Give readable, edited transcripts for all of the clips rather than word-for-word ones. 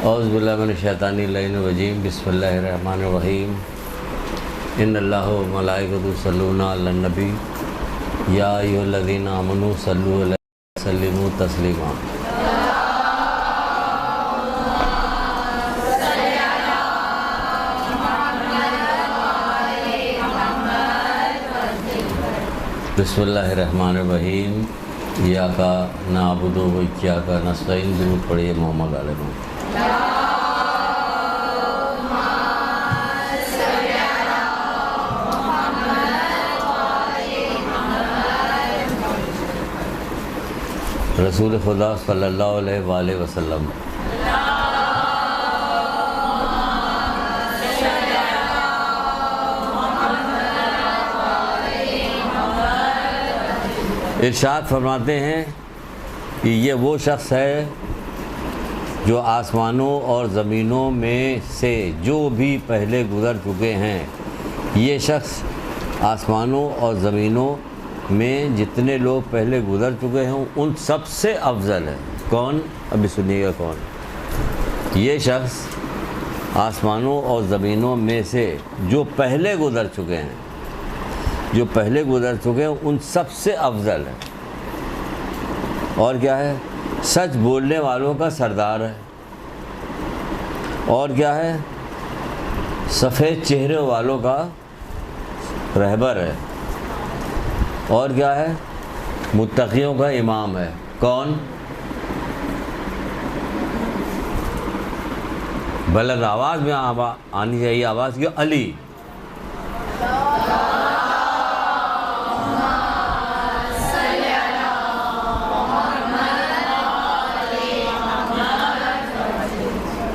اعوذ باللہ من الشیطان الرجیم بسم اللہ الرحمن الرحیم ان اللہ و ملائکۃ یصلون علی النبی یا ایھا الذین آمنوا صلوا علیہ وسلموا تسلیما۔ بسم اللہ الرحمن الرحیم ایاک نعبد و ایاک نستعین۔ درود پڑھیے محمد علیہ وسلم۔ رسول خدا صلی اللہ علیہ وآلہ وسلم۔ ارشاد فرماتے ہیں کہ یہ وہ شخص ہے جو آسمانوں اور زمینوں میں سے جو بھی پہلے گزر چکے ہیں، یہ شخص آسمانوں اور زمینوں میں جتنے لوگ پہلے گزر چکے ہیں ان سب سے افضل ہے۔ کون؟ ابھی سنیے گا کون یہ شخص آسمانوں اور زمینوں میں سے جو پہلے گزر چکے ہیں، جو پہلے گزر چکے ہیں ان سب سے افضل ہے۔ اور کیا ہے؟ سچ بولنے والوں کا سردار ہے۔ اور کیا ہے؟ سفید چہرے والوں کا رہبر ہے۔ اور کیا ہے؟ متقیوں کا امام ہے۔ کون؟ بلند آواز میں آنی چاہیے آواز کی، علی۔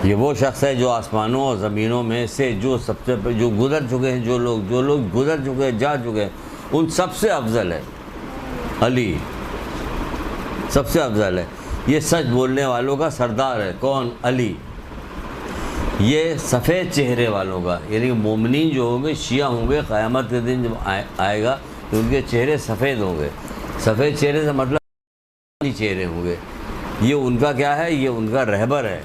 یہ وہ شخص ہے جو آسمانوں اور زمینوں میں سے جو سب سے جو گزر چکے ہیں، جو لوگ گزر چکے ہیں، جا چکے ہیں، ان سب سے افضل ہے علی، سب سے افضل ہے۔ یہ سچ بولنے والوں کا سردار ہے۔ کون؟ علی۔ یہ سفید چہرے والوں کا، یعنی مومنین جو ہوں گے، شیعہ ہوں گے، قیامت کے دن جب آئے گا تو ان کے چہرے سفید ہوں گے۔ سفید چہرے سے مطلب چہرے ہوں گے۔ یہ ان کا کیا ہے؟ یہ ان کا رہبر ہے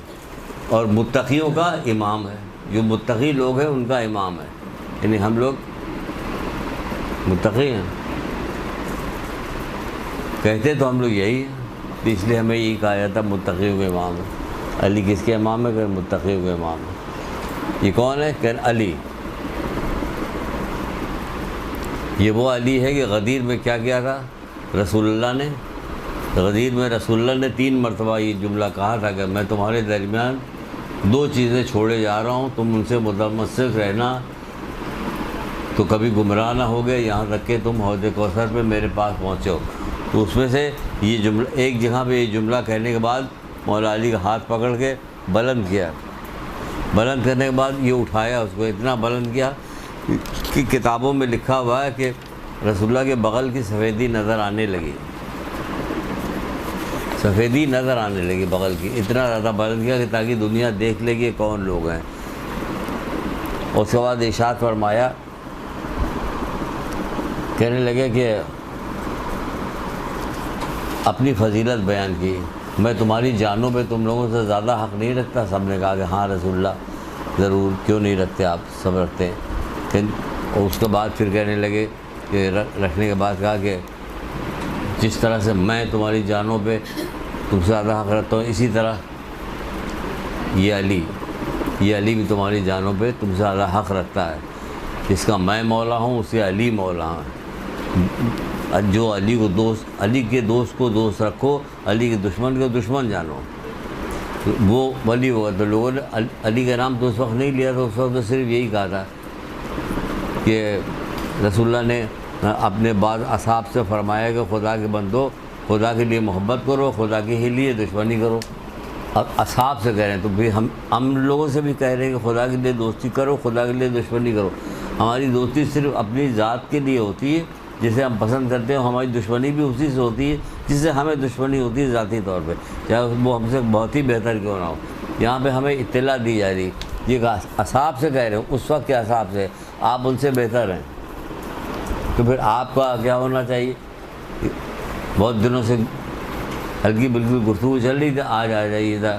اور متقیوں کا امام ہے۔ جو متقی لوگ ہیں ان کا امام ہے، یعنی ہم لوگ متقی ہیں، کہتے تو ہم لوگ یہی ہیں، اس لیے ہمیں یہی کہا جاتا متقیوں کے امام ہے۔ علی کس کے امام ہے؟ کہ متقیوں کے امام ہے۔ یہ کون ہے؟ کہ علی۔ یہ وہ علی ہے کہ غدیر میں کیا کیا تھا رسول اللہ نے؟ غدیر میں رسول اللہ نے 3 مرتبہ یہ جملہ کہا تھا کہ میں تمہارے درمیان 2 چیزیں چھوڑے جا رہا ہوں، تم ان سے متمسک رہنا تو کبھی گمراہ نہ ہوگے، یہاں تک کہ تم حوض کوثر پہ میرے پاس پہنچو۔ تو اس میں سے یہ جملہ، ایک جگہ پہ یہ جملہ کہنے کے بعد مولا علی کا ہاتھ پکڑ کے بلند کیا، بلند کرنے کے بعد یہ اٹھایا، اس کو اتنا بلند کیا کہ کتابوں میں لکھا ہوا ہے کہ رسول اللہ کے بغل کی سفیدی نظر آنے لگی، سفیدی نظر آنے لگی بغل کی، اتنا زیادہ بلند کیا کہ تاکہ دنیا دیکھ لے کہ کون لوگ ہیں۔ اس کے بعد ارشاد فرمایا، کہنے لگے کہ اپنی فضیلت بیان کی، میں تمہاری جانوں پہ تم لوگوں سے زیادہ حق نہیں رکھتا؟ سب نے کہا کہ ہاں رسول اللہ ضرور، کیوں نہیں رکھتے، آپ سب رکھتے ہیں۔ اور اس کے بعد پھر کہنے لگے کہ رکھنے کے بعد کہا کہ جس طرح سے میں تمہاری جانوں پہ تم سے زیادہ حق رکھتا ہوں، اسی طرح یہ علی بھی تمہاری جانوں پہ تم سے زیادہ حق رکھتا ہے۔ جس کا میں مولا ہوں اس کے علی مولا ہے۔ جو علی کے دوست کو دوست رکھو، علی کے دشمن کو دشمن جانو، وہ ولی ہوگا۔ تو لوگوں نے علی کا نام تو اس وقت نہیں لیا تھا، اس وقت تو صرف یہی کہا تھا کہ رسول اللہ نے اپنے بعض اصحاب سے فرمایا کہ خدا کے بندو، خدا کے لیے محبت کرو، خدا کے ہی لیے دشمنی کرو۔ اب اصحاب سے کہہ رہے ہیں تو بھی ہم لوگوں سے بھی کہہ رہے ہیں کہ خدا کے لیے دوستی کرو، خدا کے لیے دشمنی کرو۔ ہماری دوستی صرف اپنی ذات کے لیے ہوتی ہے، جسے ہم پسند کرتے ہیں، ہماری دشمنی بھی اسی سے ہوتی ہے جس سے ہمیں دشمنی ہوتی ہے ذاتی طور پہ، چاہے وہ ہم سے بہت ہی بہتر کیوں نہ ہو۔ یہاں پہ ہمیں اطلاع دی جا رہی، یہ اصحاب سے کہہ رہے ہوں، اس وقت کے اصحاب سے، آپ ان سے بہتر ہیں، تو پھر آپ کا کیا ہونا چاہیے؟ بہت دنوں سے ہلکی بالکل گفتگو چل رہی تھی، آج آ جائیے تھا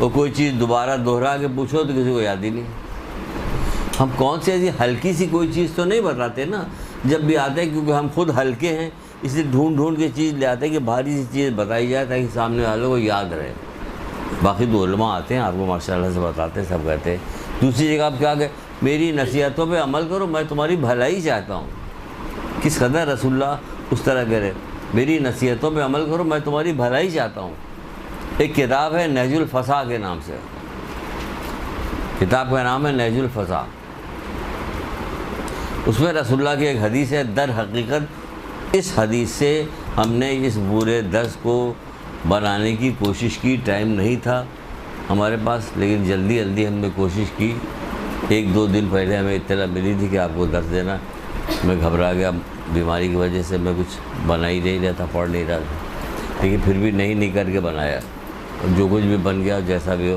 اور کوئی چیز دوبارہ دہرا کے پوچھو تو کسی کو یاد ہی نہیں. ہم کون سی ایسی ہلکی سی کوئی چیز تو نہیں بتاتے نا جب بھی آتے ہیں، کیونکہ ہم خود ہلکے ہیں، اس لیے ڈھونڈ کے چیز لے آتے ہیں کہ بھاری سی چیز بتائی جائے تاکہ سامنے والوں کو یاد رہے. باقی تو علماء آتے ہیں آپ کو ماشاء اللہ سے بتاتے ہیں، سب کہتے ہیں. دوسری جگہ آپ کیا کہ میری نصیحتوں پہ عمل کرو، میں تمہاری بھلائی چاہتا ہوں. کس قدر رسول اللہ اس طرح کہہ رہے، میری نصیحتوں پہ عمل کرو، میں تمہاری بھلائی چاہتا ہوں. ایک کتاب ہے نہج الفصاح کے نام سے، کتاب کا نام ہے نہج الفصاح. اس میں رسول اللہ کی ایک حدیث ہے. در حقیقت اس حدیث سے ہم نے اس پورے درس کو بنانے کی کوشش کی، ٹائم نہیں تھا ہمارے پاس، لیکن جلدی ہم نے کوشش کی. 1-2 دن پہلے ہمیں اطلاع ملی تھی کہ آپ کو درس دینا. میں گھبرا گیا، بیماری کی وجہ سے میں کچھ بنا ہی نہیں رہا تھا، پڑھ نہیں رہا تھا، لیکن پھر بھی نہیں کر کے بنایا. جو کچھ بھی بن گیا جیسا بھی ہو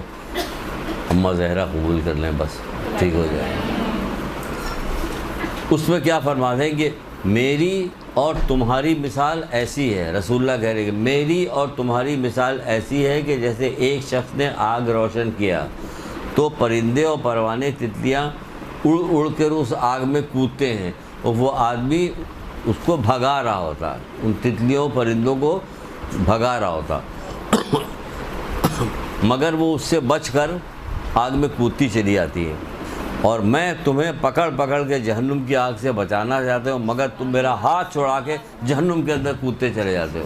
اماں زہرا قبول کر لیں، بس ٹھیک ہو جائے. اس میں کیا فرماتے ہیں کہ میری اور تمہاری مثال ایسی ہے. رسول اللہ کہہ رہے کہ میری اور تمہاری مثال ایسی ہے کہ جیسے ایک شخص نے آگ روشن کیا تو پرندے اور پروانے تتلیاں اڑ کر اس آگ میں کودتے ہیں، اور وہ آدمی اس کو بھگا رہا ہوتا، ان تتلیوں پرندوں کو بھگا رہا ہوتا، مگر وہ اس سے بچ کر آگ میں کودتی چلی آتی ہے. اور میں تمہیں پکڑ کے جہنم کی آگ سے بچانا چاہتے ہو، مگر تم میرا ہاتھ چھوڑا کے جہنم کے اندر کودتے چلے جاتے ہو.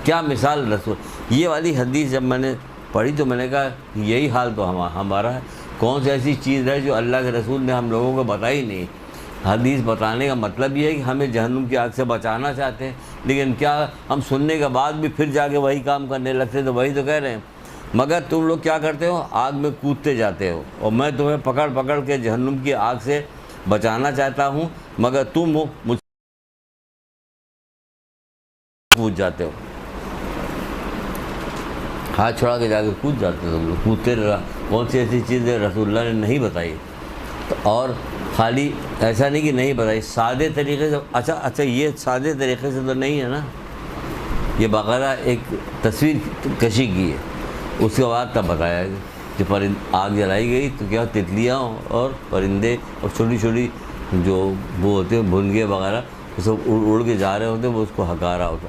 کیا مثال رسول. یہ والی حدیث جب میں نے پڑھی تو میں نے کہا یہی حال تو ہمارا ہے. کون سی ایسی چیز ہے جو اللہ کے رسول نے ہم لوگوں کو بتائی نہیں. حدیث بتانے کا مطلب یہ ہے کہ ہمیں جہنم کی آگ سے بچانا چاہتے ہیں، لیکن کیا ہم سننے کے بعد بھی پھر جا کے وہی کام کرنے لگتے. تو وہی تو کہہ رہے ہیں، مگر تم لوگ کیا کرتے ہو، آگ میں کودتے جاتے ہو، اور میں تمہیں پکڑ کے جہنم کی آگ سے بچانا چاہتا ہوں، مگر تم مجھ کود جاتے ہو. ہاتھ چھوڑا کے جا کے کود جاتے ہو، تم لوگ کودتے رہا. کون سی ایسی چیز ہے رسول اللہ نے نہیں بتائی. اور خالی ایسا نہیں کہ نہیں بتائی، سادے طریقے سے. اچھا یہ سادے طریقے سے تو نہیں ہے نا، یہ باقاعدہ ایک تصویر کشی کی ہے. اس کے بعد تب بتایا کہ آگ جلائی گئی تو کیا تتلیاں اور پرندے اور چھوٹی جو وہ ہوتے ہیں بھنگے وغیرہ، وہ سب اڑ کے جا رہے ہوتے ہیں، وہ اس کو ہکا رہا ہوتا.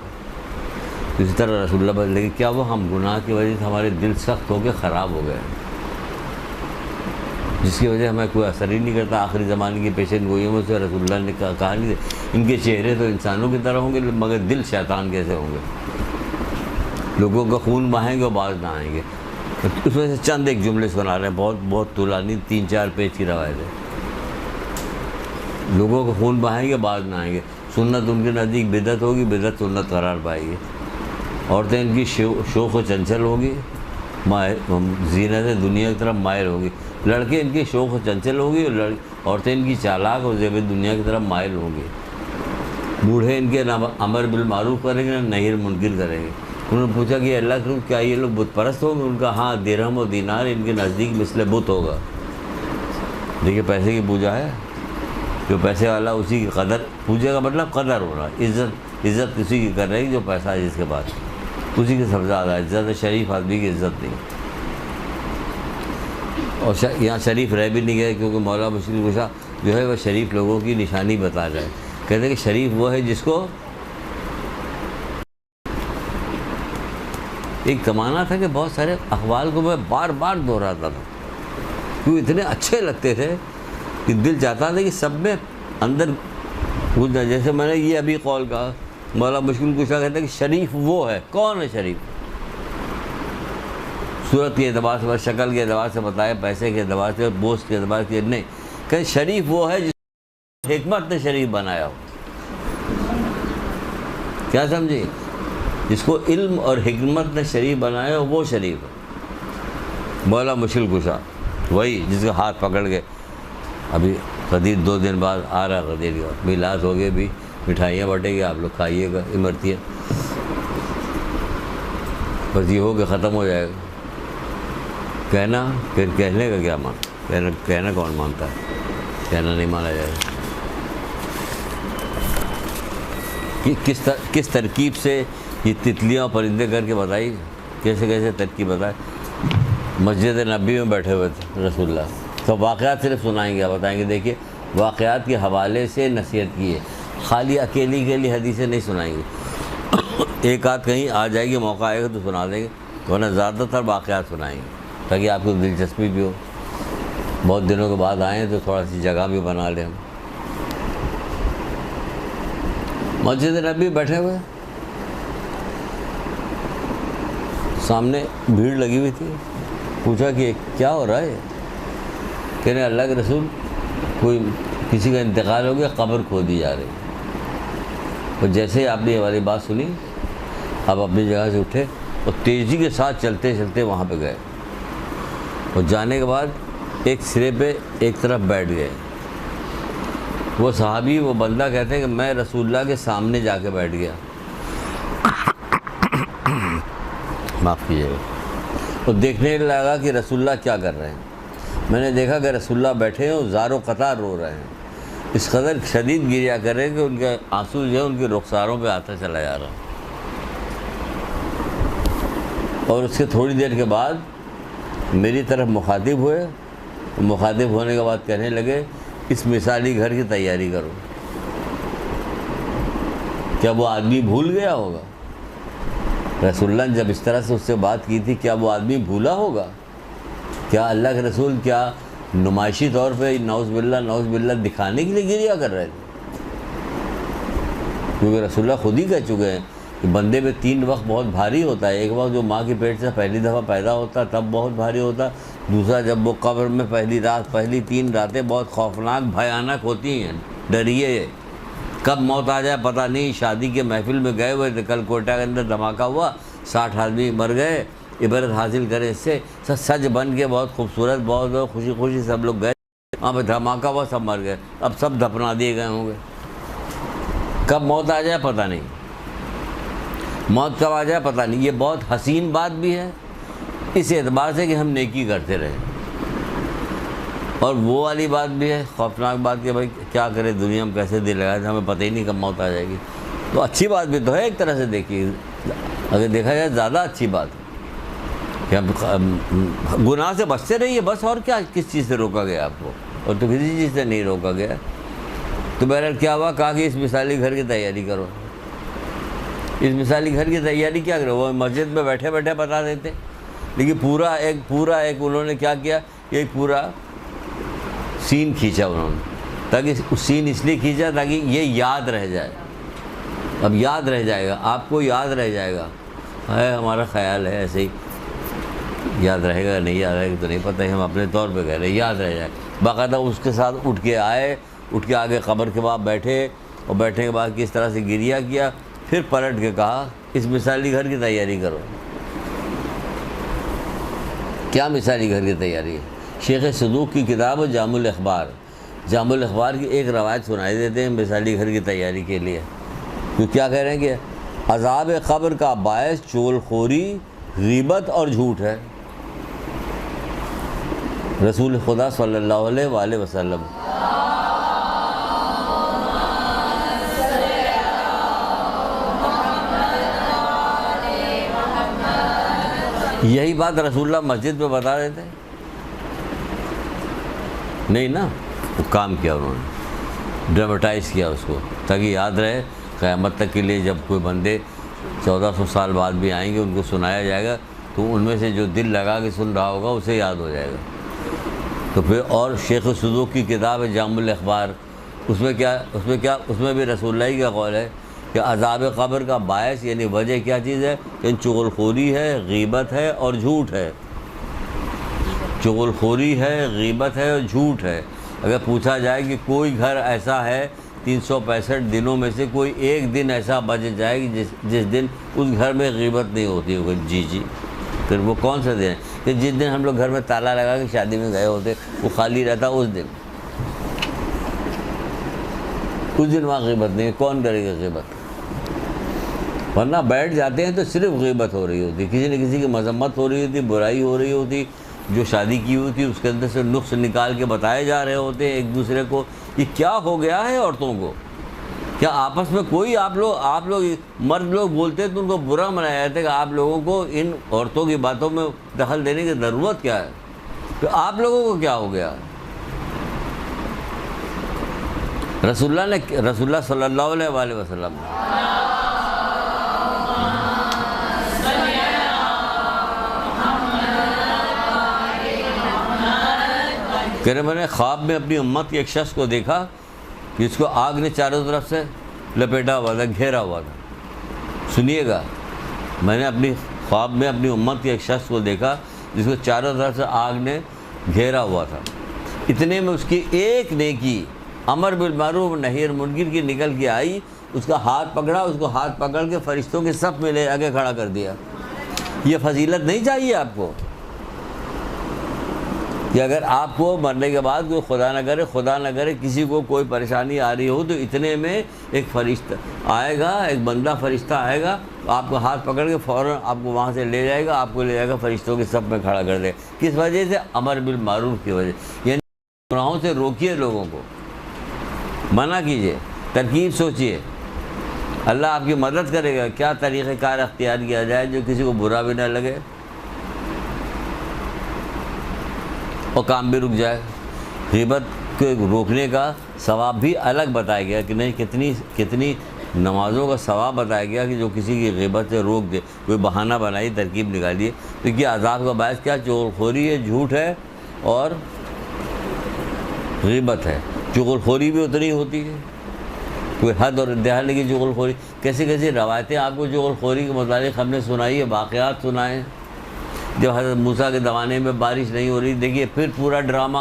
اسی طرح رسول اللہ لیکن کیا وہ ہم گناہ کی وجہ سے ہمارے دل سخت ہو کے خراب ہو گئے، جس کی وجہ ہمیں کوئی اثر ہی نہیں کرتا. آخری زمانے کی پیشن گوئیوں میں سے رسول اللہ نے کہا نہیں، ان کے چہرے تو انسانوں کی طرح ہوں گے مگر دل شیطان کیسے ہوں گے. لوگوں کا خون بہائیں گے اور باز نہ آئیں گے. اس میں سے چند ایک جملے سنا رہے ہیں، بہت طولانی 3-4 پیج کی روایت ہے. لوگوں کا خون بہائیں گے، باز نہ آئیں گے. سنت ان کے نزدیک بدعت ہوگی، بدعت سنت قرار پائے گی. عورتیں ان کی شوخ و چنچل ہوگی، زینت دنیا کی طرف مائل ہوگی. لڑکے ان کی شوخ و چنچل ہوگی، اور عورتیں ان کی چالاک اور زیب دنیا کی طرف مائل ہوں گی. بوڑھے ان کے نہ امر بالمعروف کریں گے نہ نہی منکر کریں گے. انہوں نے پوچھا کہ اللہ کے کیا یہ لوگ بت پرست ہوں گے؟ ان کا ہاں، درہم و دینار ان کے نزدیک مثل بت ہوگا. دیکھیے پیسے کی پوجا ہے، جو پیسے والا اسی کی قدر. پوجا کا مطلب قدر ہونا، عزت اسی کی کر رہی جو پیسہ ہے جس کے پاس، اسی کی سب سے زیادہ عزت ہے. شریف آدمی کی عزت نہیں. اور یہاں شریف رہ بھی نہیں گئے، کیونکہ مولا مشکل کشا جو ہے وہ شریف لوگوں کی نشانی بتا رہے ہیں. کہتے ہیں کہ شریف وہ ہے جس کو ایک زمانہ تھا کہ بہت سارے اقوال کو میں بار دہراتا تھا، کیونکہ اتنے اچھے لگتے تھے کہ دل چاہتا تھا کہ سب میں اندر گھس جائے. جیسے میں نے یہ ابھی قول کہا، مولا مشکل کشا کہتے ہیں کہ شریف وہ ہے. کون ہے شریف؟ صورت کے اعتبار سے، شکل کے اعتبار سے بتایا، پیسے کے اعتبار سے، بوسٹ کے اعتبار سے نہیں. کہ شریف وہ ہے جس حکمت نے شریف بنایا ہو. کیا سمجھے؟ جس کو علم اور حکمت نے شریف بنایا ہو وہ شریف ہے. مولا مشکل کشا وہی جس کا ہاتھ پکڑ کے ابھی قدیر 2 دن بعد آ رہا قدیر کا میلاد ہو گئے، بھی مٹھائیاں بٹے گی، آپ لوگ کھائیے گا امرتیاں. بس یہ ہو کے ختم ہو جائے گا. کہنا پھر کہنے کا کیا کہنا کون مانتا ہے؟ کہنا نہیں مانا جائے گا. کس ترکیب سے یہ تتلیاں پرندے کر کے بتائی. کیسے کیسے ترقی بتائے. مسجد نبی میں بیٹھے ہوئے تھے رسول اللہ, تو واقعات صرف سنائیں گے, بتائیں گے دیکھیے واقعات کے حوالے سے نصیحت کی ہے, خالی اکیلی اکیلی حدیثیں نہیں سنائیں گے. ایک آدھ کہیں آ جائے گی, موقع آئے گا تو سنا دیں گے, ورنہ زیادہ تر واقعات سنائیں گے تاکہ آپ کو دلچسپی بھی ہو. بہت دنوں کے بعد آئیں تو تھوڑا سی جگہ بھی بنا لیں. ہم مسجد نبی بیٹھے ہوئے, سامنے بھیڑ لگی ہوئی تھی. پوچھا کہ کیا ہو رہا ہے؟ کہنے اللہ کے رسول کوئی کسی کا انتقال ہو گیا, قبر کھودی جا رہی. اور جیسے ہی آپ نے یہ والی بات سنی, آپ اپنی جگہ سے اٹھے اور تیزی کے ساتھ چلتے چلتے وہاں پہ گئے, اور جانے کے بعد ایک سرے پہ ایک طرف بیٹھ گئے. وہ صحابی, وہ بندہ کہتے ہیں کہ میں رسول اللہ کے سامنے جا کے بیٹھ گیا, معاف کیجیے گا, اور دیکھنے لگا کہ رسول اللہ کیا کر رہے ہیں. میں نے دیکھا کہ رسول اللہ بیٹھے ہیں اور زار و قطار رو رہے ہیں, اس قدر شدید گریا کر رہے ہیں کہ ان کے آنسو جو ہے ان کے رخساروں پہ آتا چلا جا رہا. اور اس کے تھوڑی دیر کے بعد میری طرف مخاطب ہوئے, مخاطب ہونے کے بعد کہنے لگے اس مثالی گھر کی تیاری کرو. کیا وہ آدمی بھول گیا ہوگا؟ رسول اللہ نے جب اس طرح سے اس سے بات کی تھی, کیا وہ آدمی بھولا ہوگا؟ کیا اللہ کے رسول کیا نمائشی طور پہ نعوذ باللہ دکھانے کے لیے گریا کر رہے تھے؟ کیونکہ رسول اللہ خود ہی کہہ چکے ہیں کہ بندے پہ 3 وقت بہت بھاری ہوتا ہے. ایک وقت جو ماں کے پیٹ سے پہلی دفعہ پیدا ہوتا تب بہت بھاری ہوتا. دوسرا جب وہ قبر میں پہلی رات, پہلی 3 راتیں بہت خوفناک بھیانک ہوتی ہیں. ڈریے, کب موت آ جائے پتہ نہیں. شادی کے محفل میں گئے ہوئے تھے, کل کوئٹہ کے اندر دھماکہ ہوا, 60 آدمی مر گئے. عبرت حاصل کریں اس سے, سج بن کے بہت خوبصورت, بہت خوشی خوشی سب لوگ گئے, وہاں پہ دھماکہ ہوا, سب مر گئے. اب سب دفنا دیے گئے ہوں گے. کب موت آ جائے پتہ نہیں, موت کب آ جائے پتہ نہیں. یہ بہت حسین بات بھی ہے اس اعتبار سے کہ ہم نیکی کرتے رہیں, اور وہ والی بات بھی ہے خوفناک بات کہ بھائی کیا کرے دنیا میں, کیسے دل لگائے, ہمیں پتہ ہی نہیں کب موت آ جائے گی. تو اچھی بات بھی تو ہے ایک طرح سے, دیکھیے اگر دیکھا جائے زیادہ اچھی بات ہے کہ ہم گناہ سے بچتے رہیے بس. اور کیا, کس چیز سے روکا گیا آپ کو؟ اور تو کسی چیز سے نہیں روکا گیا. تو بہرحال کیا ہوا, کہا کہ اس مثالی گھر کی تیاری کرو. اس مثالی گھر کی تیاری کیا کرو؟ وہ مسجد میں بیٹھے بیٹھے بتا دیتے, لیکن پورا ایک انہوں نے کیا کیا, ایک پورا سین کھینچا انہوں نے, تاکہ سین اس لیے کھینچا تاکہ یہ یاد رہ جائے. اب یاد رہ جائے گا, آپ کو یاد رہ جائے گا. ہے ہمارا خیال ہے ایسے ہی, یاد رہے گا نہیں یاد رہے گا تو نہیں پتہ, ہم اپنے طور پہ کہہ رہے ہیں یاد رہ جائے. باقاعدہ اس کے ساتھ اٹھ کے آئے, اٹھ کے آگے قبر کے بعد بیٹھے, اور بیٹھنے کے بعد کس طرح سے گریا کیا, پھر پلٹ کے کہا اس مثالی گھر کی تیاری کرو. کیا مثالی گھر کی تیاری ہے؟ شیخ صدوق کی کتاب جامع الاخبار, جامع الاخبار کی ایک روایت سنائی دیتے ہیں مثالی گھر کی تیاری کے لیے. تو کیا کہہ رہے ہیں کہ عذاب قبر کا باعث چغل خوری, غیبت اور جھوٹ ہے. رسول خدا صلی اللہ علیہ وآلہ وسلم یہی بات رسول اللہ مسجد پہ بتا دیتے ہیں نہیں نا. وہ کام کیا انہوں نے, ڈرامٹائز کیا اس کو, تاکہ یاد رہے قیامت تک کے لیے. جب کوئی بندے 1400 سال بعد بھی آئیں گے, ان کو سنایا جائے گا تو ان میں سے جو دل لگا کے سن رہا ہوگا اسے یاد ہو جائے گا. تو پھر اور شیخ صدوق کی کتاب ہے جامع الاخبار, اس میں بھی رسول اللہ ہی کا قول ہے کہ عذاب قبر کا باعث یعنی وجہ کیا چیز ہے, کہ چغل خوری ہے, غیبت ہے اور جھوٹ ہے. چغل خوری ہے, غیبت ہے اور جھوٹ ہے. اگر پوچھا جائے کہ کوئی گھر ایسا ہے 365 دنوں میں سے کوئی ایک دن ایسا بچ جائے کہ جس دن اس گھر میں غیبت نہیں ہوتی ہوگی, جی پھر وہ کون سا دن ہے؟ کہ جس دن ہم لوگ گھر میں تالا لگا کے شادی میں گئے ہوتے, وہ خالی رہتا اس دن وہاں غیبت نہیں. کون کرے گا غیبت؟ ورنہ بیٹھ جاتے ہیں تو صرف غیبت ہو رہی ہوتی, کسی نہ کسی کی مذمت ہو رہی ہوتی, برائی ہو رہی ہوتی. جو شادی کی ہوئی تھی اس کے اندر سے نقص نکال کے بتائے جا رہے ہوتے ہیں ایک دوسرے کو, یہ کیا ہو گیا ہے عورتوں کو. کیا آپس میں کوئی آپ لوگ مرد لوگ بولتے تو ان کو برا منایا جاتا ہے کہ آپ لوگوں کو ان عورتوں کی باتوں میں دخل دینے کی ضرورت کیا ہے؟ تو آپ لوگوں کو کیا ہو گیا؟ رسول اللہ صلی اللہ علیہ وآلہ وسلم کہہ رہے میں نے خواب میں اپنی امت کے ایک شخص کو دیکھا جس کو آگ نے چاروں طرف سے لپیٹا ہوا تھا، گھیرا ہوا تھا۔ سنیے گا، میں نے اپنی خواب میں اپنی امت کے ایک شخص کو دیکھا جس کو چاروں طرف سے آگ نے گھیرا ہوا تھا، اتنے میں اس کی ایک نیکی امر بالمعروف نہی عن المنکر کی نکل کے آئی، اس کا ہاتھ پکڑا، اس کو ہاتھ پکڑ کے فرشتوں کے صف میں لے آگے کھڑا کر دیا۔ یہ فضیلت نہیں چاہیے آپ کو کہ اگر آپ کو مرنے کے بعد کوئی خدا نہ کرے کسی کو کوئی پریشانی آ رہی ہو تو اتنے میں ایک فرشتہ آئے گا، ایک بندہ فرشتہ آئے گا، آپ کو ہاتھ پکڑ کے فوراً آپ کو وہاں سے لے جائے گا، آپ کو لے جائے گا فرشتوں کے صف میں کھڑا کر دے۔ کس وجہ سے؟ امر بالمعروف کی وجہ، یعنی گناہوں سے روکیے، لوگوں کو منع کیجیے، ترکیب سوچیے، اللہ آپ کی مدد کرے گا۔ کیا طریقہ کار اختیار کیا جائے جو کسی کو برا بھی نہ لگے اور کام بھی رک جائے۔ غیبت کو روکنے کا ثواب بھی الگ بتایا گیا کہ نہیں، کتنی نمازوں کا ثواب بتایا گیا کہ جو کسی کی غیبت سے روک دے، کوئی بہانہ بنائی، ترکیب نکالیے۔ کیونکہ عذاب کا باعث کیا؟ چغلخوری ہے، جھوٹ ہے اور غیبت ہے۔ چغلخوری بھی اتنی ہوتی ہے، کوئی حد اور انتہا نہیں کی چغلخوری۔ کیسی روایتیں آپ کو چغلخوری کے متعلق ہم نے سنائی ہے، واقعات سنائے۔ جب حضرت موسیٰ کے زمانے میں بارش نہیں ہو رہی، دیکھیے پھر پورا ڈرامہ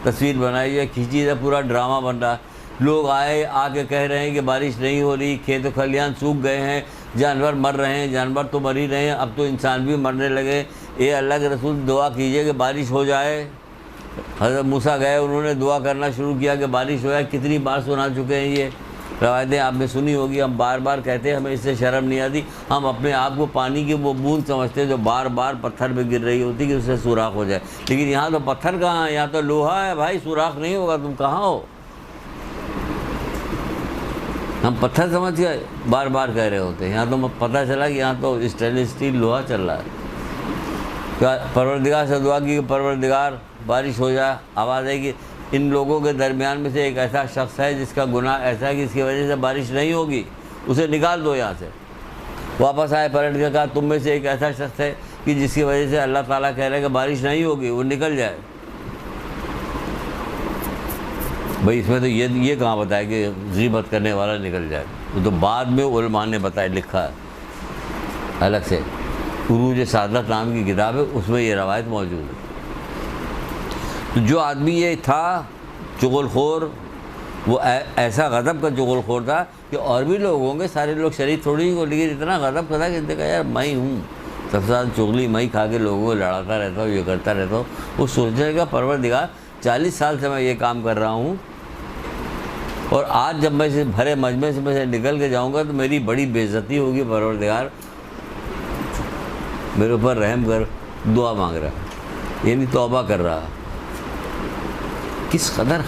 تصویر بنائی ہے، کھینچی ہے، پورا ڈرامہ بن رہا ہے۔ لوگ آ کے کہہ رہے ہیں کہ بارش نہیں ہو رہی، کھیت و کھلیان سوکھ گئے ہیں، جانور مر رہے ہیں، جانور تو مر ہی رہے ہیں، اب تو انسان بھی مرنے لگے، اے اللہ کے رسول دعا کیجئے کہ بارش ہو جائے۔ حضرت موسیٰ گئے، انہوں نے دعا کرنا شروع کیا کہ بارش ہو جائے۔ کتنی بار سنا چکے ہیں یہ روایتیں، آپ نے سنی ہوگی، ہم بار بار کہتے ہیں، ہمیں اس سے شرم نہیں آتی۔ ہم اپنے آپ کو پانی کی وہ بوند سمجھتے ہیں جو بار بار پتھر پہ گر رہی ہوتی کہ اس سے سوراخ ہو جائے، لیکن یہاں تو پتھر کہاں ہے، یہاں تو لوہا ہے بھائی، سوراخ نہیں ہوگا، تم کہاں ہو؟ ہم پتھر سمجھ کے بار بار کہہ رہے ہوتے ہیں، یہاں تو پتہ چلا کہ یہاں تو اسٹینلیس اسٹیل لوہا چل رہا ہے۔ پروردگار سے دعا کی کہ پروردگار بارش ہو جائے، آواز آئے گی ان لوگوں کے درمیان میں سے ایک ایسا شخص ہے جس کا گناہ ایسا ہے کہ اس کی وجہ سے بارش نہیں ہوگی، اسے نکال دو یہاں سے۔ واپس آئے، پلٹ کے کہا تم میں سے ایک ایسا شخص ہے کہ جس کی وجہ سے اللہ تعالیٰ کہہ رہے ہیں کہ بارش نہیں ہوگی، وہ نکل جائے۔ بھائی اس میں تو یہ کہاں بتایا کہ غیبت کرنے والا نکل جائے، وہ تو بعد میں علماء نے بتایا، لکھا ہے الگ سے، عروج سعادت نام کی کتاب ہے، اس میں یہ روایت موجود ہے۔ تو جو آدمی یہ تھا چغلخور، وہ ایسا غضب کا چغلخور تھا کہ اور بھی لوگ ہوں گے، سارے لوگ شریک تھوڑی ہو، لیکن اتنا غضب کا تھا کہ کہا یار میں ہوں سب سے زیادہ چغلی، میں کھا کے لوگوں کو لڑاتا رہتا ہوں، یہ کرتا رہتا ہوں۔ وہ سوچنے کا پروردگار 40 سال سے میں یہ کام کر رہا ہوں، اور آج جب میں بھرے مجمع سے میں سے نکل کے جاؤں گا تو میری بڑی بے عزتی ہوگی، پروردگار میرے اوپر رحم کر، دعا مانگ رہا، یعنی توبہ کر رہا۔ کس قدر،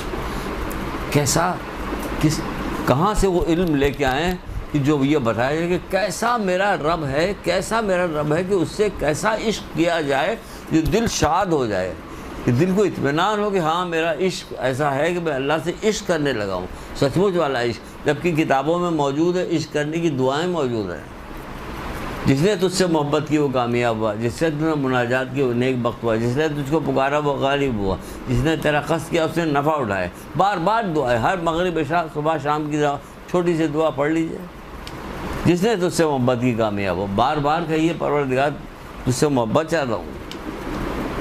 کہاں سے وہ علم لے کے آئے کہ جو یہ بتایا جائے کہ کیسا میرا رب ہے، کیسا میرا رب ہے کہ اس سے کیسا عشق کیا جائے جو دل شاد ہو جائے، کہ دل کو اطمینان ہو کہ ہاں میرا عشق ایسا ہے کہ میں اللہ سے عشق کرنے لگا ہوں، سچ مچ والا عشق، جبکہ کتابوں میں موجود ہے، عشق کرنے کی دعائیں موجود ہیں۔ جس نے تجھ سے محبت کی وہ کامیاب ہوا، جس نے تجھ نے مناجات کی وہ نیک بخت ہوا، جس نے تجھ کو پکارا وہ غالب ہوا، جس نے تیرا قصد کیا اس نے نفع اٹھائے۔ بار بار دعا ہے، ہر مغرب عشاء صبح شام کی چھوٹی سی دعا پڑھ لیجئے، جس نے تجھ سے محبت کی کامیاب ہو۔ بار بار کہیے پروردگار تجھ سے محبت چاہتا ہوں،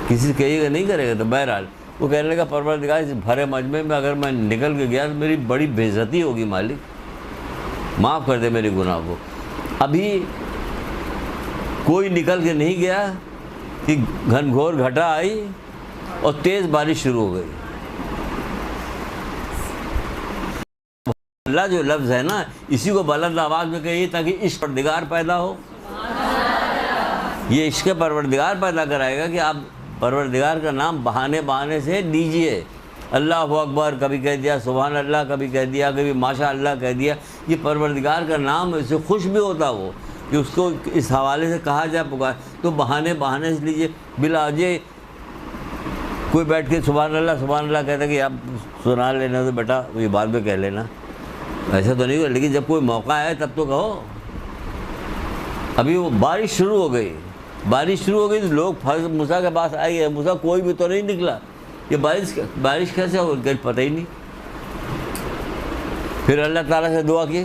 کسی سے کہیے گا نہیں کرے گا تو بہرحال وہ کہنے لگا پروردگار اس بھرے مجمع میں اگر میں نکل کے گیا تو میری بڑی بے عزتی ہوگی، مالک معاف کر دے میرے گناہ کو۔ ابھی کوئی نکل کے نہیں گیا کہ گھن گھور گھٹا آئی اور تیز بارش شروع ہو گئی۔ اللہ جو لفظ ہے نا، اسی کو بلند آواز میں کہیے تاکہ عشق پروردگار پیدا ہو۔ یہ عشق پروردگار پیدا کرائے گا کہ آپ پروردگار کا نام بہانے سے لیجئے، اللہ اکبر کبھی کہہ دیا، سبحان اللہ کبھی کہہ دیا، کبھی ماشاء اللہ کہہ دیا. یہ پروردگار کا نام ہے، اس سے خوش بھی ہوتا وہ کہ اس کو اس حوالے سے کہا جائے پکار. تو بہانے سے لیجیے، بلا وجہ کوئی بیٹھ کے سبحان اللہ کہتا ہے کہ آپ سنا لینا تو بیٹا یہ بعد میں کہہ لینا، ایسا تو نہیں ہوا. لیکن جب کوئی موقع آئے تب تو کہو. ابھی وہ بارش شروع ہو گئی تو لوگ موسیٰ کے پاس آئے گئے، موسیٰ کوئی بھی تو نہیں نکلا، یہ بارش کیسے ہو گئی پتہ ہی نہیں. پھر اللہ تعالیٰ سے دعا کی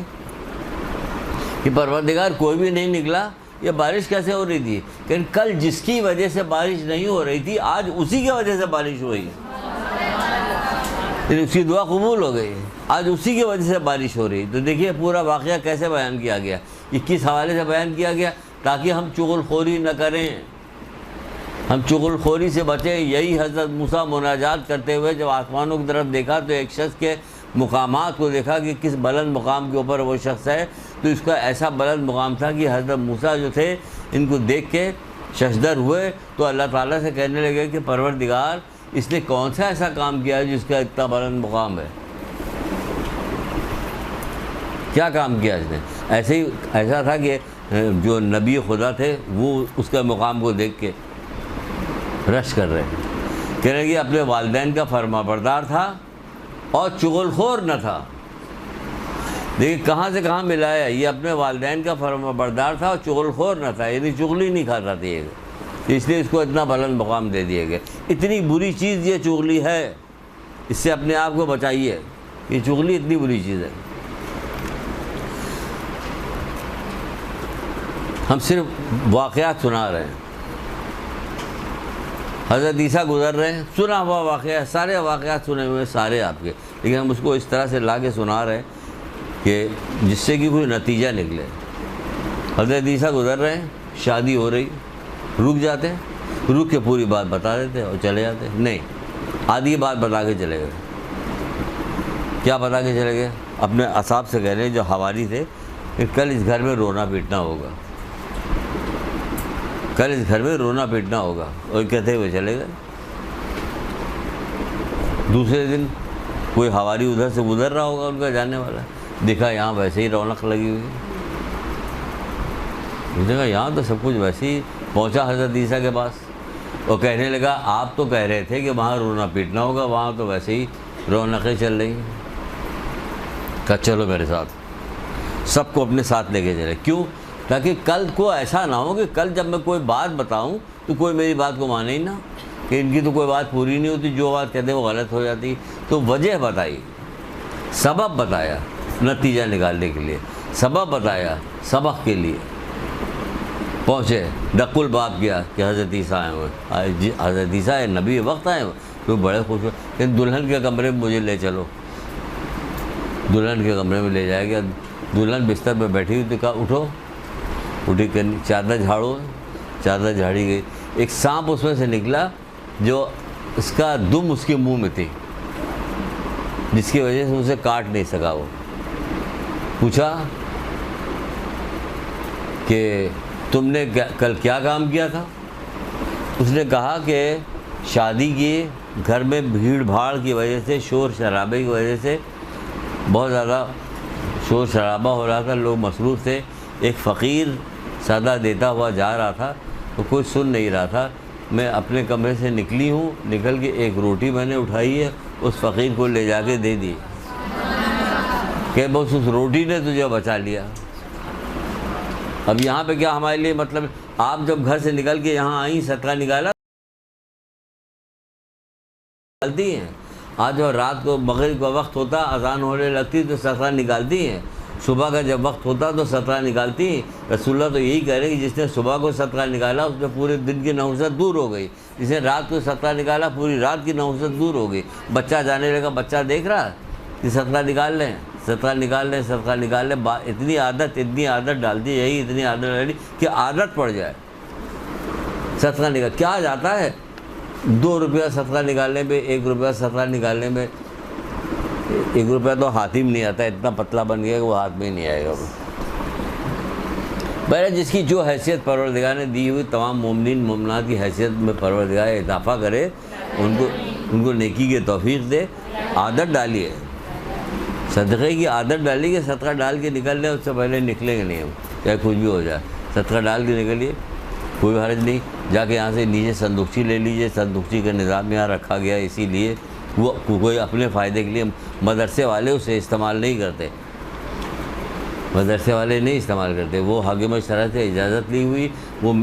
کہ پروردگار کوئی بھی نہیں نکلا، یہ بارش کیسے ہو رہی تھی؟ کہ کل جس کی وجہ سے بارش نہیں ہو رہی تھی آج اسی کی وجہ سے بارش ہوئی ہے. اس کی دعا قبول ہو گئی، آج اسی کی وجہ سے بارش ہو رہی. تو دیکھیے پورا واقعہ کیسے بیان کیا گیا، یہ کس حوالے سے بیان کیا گیا؟ تاکہ ہم چغل خوری نہ کریں، ہم چغل خوری سے بچیں. یہی حضرت موسیٰ مناجات کرتے ہوئے جب آسمانوں کی طرف دیکھا تو ایک شخص کے مقامات کو دیکھا کہ کس بلند مقام کے اوپر وہ شخص ہے. تو اس کا ایسا بلند مقام تھا کہ حضرت موسیٰ جو تھے ان کو دیکھ کے ششدر ہوئے. تو اللہ تعالیٰ سے کہنے لگے کہ پروردگار اس نے کون سا ایسا کام کیا ہے جس کا اتنا بلند مقام ہے؟ کیا کام کیا اس نے؟ ایسا تھا کہ جو نبی خدا تھے وہ اس کے مقام کو دیکھ کے رش کر رہے، کہہ رہے کہ اپنے والدین کا فرما بردار تھا اور چغل خور نہ تھا. دیکھیے کہاں سے کہاں ملایا، یہ اپنے والدین کا فرما بردار تھا اور چغل خور نہ تھا، یعنی چغلی نہیں کھاتا تھا یہ، اس لیے اس کو اتنا بلند مقام دے دیے گئے. اتنی بری چیز یہ چغلی ہے، اس سے اپنے آپ کو بچائیے. یہ چغلی اتنی بری چیز ہے. ہم صرف واقعات سنا رہے ہیں. حضرت عیسیٰ گزر رہے ہیں، سنا ہوا واقعہ، سارے واقعات سنے ہوئے سارے آپ کے، لیکن ہم اس کو اس طرح سے لا کے سنا رہے ہیں کہ جس سے کہ کوئی نتیجہ نکلے. حضرت عیسیٰ گزر رہے ہیں، شادی ہو رہی، رک جاتے ہیں، رک کے پوری بات بتا دیتے اور چلے جاتے. نہیں، آدھی بات بتا کے چلے گئے. کیا بتا کے چلے گئے؟ اپنے اصحاب سے کہہ رہے ہیں جو حوالی تھے کہ کل اس گھر میں رونا پیٹنا ہوگا، کل اس گھر میں رونا پیٹنا ہوگا، اور کہتے ہوئے چلے گئے. دوسرے دن کوئی حوالی ادھر سے گزر رہا ہوگا ان کا جانے والا، دیکھا یہاں ویسے ہی رونق لگی ہوئی. دیکھا یہاں تو سب کچھ ویسے ہی. پہنچا حضرت عیسیٰ کے پاس اور کہنے لگا آپ تو کہہ رہے تھے کہ وہاں رونا پیٹنا ہوگا، وہاں تو ویسے ہی رونقیں چل رہی ہیں. کہا چلو میرے ساتھ، سب کو اپنے ساتھ لے کے چلے. کیوں؟ تاکہ کل کو ایسا نہ ہو کہ کل جب میں کوئی بات بتاؤں تو کوئی میری بات کو مانے ہی نہ، کہ ان کی تو کوئی بات پوری نہیں ہوتی، جو بات کہتے ہیں وہ غلط ہو جاتی. تو وجہ بتائی، سبب بتایا نتیجہ نکالنے کے لیے، سبب بتایا سبق کے لیے. پہنچے، ڈق الباب کیا کہ حضرت عیسیٰ آئے ہوئے، حضرت عیسیٰ نبی وقت آئے ہوئے. تو بڑے خوش ہوئے کہ دلہن کے کمرے میں مجھے لے چلو. دلہن کے کمرے میں لے جایا گیا. دلہن بستر پہ بیٹھی ہوئی تو کہا اٹھو، اٹھی کہ چادر جھاڑو. چادر جھاڑی گئی. ایک سانپ اس میں سے نکلا جو اس کا دم اس کے منہ میں تھی، جس کی وجہ سے اسے کاٹ نہیں سکا. وہ پوچھا کہ تم نے کل کیا کام کیا تھا؟ اس نے کہا کہ شادی کی، گھر میں بھیڑ بھاڑ کی وجہ سے، شور شرابے کی وجہ سے بہت زیادہ شور شرابہ ہو رہا تھا، لوگ مصروف تھے. ایک فقیر صدا دیتا ہوا جا رہا تھا تو کوئی سن نہیں رہا تھا. میں اپنے کمرے سے نکلی ہوں، نکل کے ایک روٹی میں نے اٹھائی ہے، اس فقیر کو لے جا کے دے دی کہ بس اس روٹی نے تجھے بچا لیا. اب یہاں پہ کیا ہمارے لیے مطلب، آپ جب گھر سے نکل کے یہاں آئیں صدقہ نکالا نکالتی ہیں. آج جو رات کو مغرب کا وقت ہوتا، اذان ہونے لگتی تو صدقہ نکالتی ہیں. صبح کا جب وقت ہوتا تو صدقہ نکالتی ہیں. رسول اللہ تو یہی کہہ رہے ہیں کہ جس نے صبح کو صدقہ نکالا اس میں پورے دن کی نحوست دور ہو گئی، جس نے رات کو صدقہ نکالا پوری رات کی نحوست دور ہو گئی. بچہ جانے لگا، بچہ دیکھ رہا کہ صدقہ نکال لیں، صدقہ نکال لیں، صدقہ نکال لیں. اتنی عادت ڈال دی، یہی اتنی عادت ڈالی کہ عادت پڑ جائے. صدقہ نکال کیا جاتا ہے؟ 2 روپیہ صدقہ نکالنے میں، 1 روپیہ صدقہ نکالنے میں، 1 روپیہ تو ہاتھ ہی میں نہیں آتا، اتنا پتلا بن گیا کہ وہ ہاتھ میں ہی نہیں آئے گا. پہلے جس کی جو حیثیت پروردگار نے دی ہوئی، تمام مومنین مومنات کی حیثیت میں پروردگار اضافہ کرے، ان کو ان کو نیکی کی توفیق دے. عادت ڈالیے, صدقے کی عادت ڈالیے کہ صدقہ ڈال کے نکل لیں, اس سے پہلے نکلیں گے نہیں ہم, چاہے کچھ بھی ہو جائے. صدقہ ڈال کے نکلیے, کوئی حرج نہیں. جا کے یہاں سے نیچے صندوقچی لے لیجئے, صندوقچی کا نظام یہاں رکھا گیا اسی لیے, وہ کوئی اپنے فائدے کے لیے. مدرسے والے اسے استعمال نہیں کرتے, مدرسے والے نہیں استعمال کرتے, وہ حاکم شرع سے اجازت لی ہوئی, وہ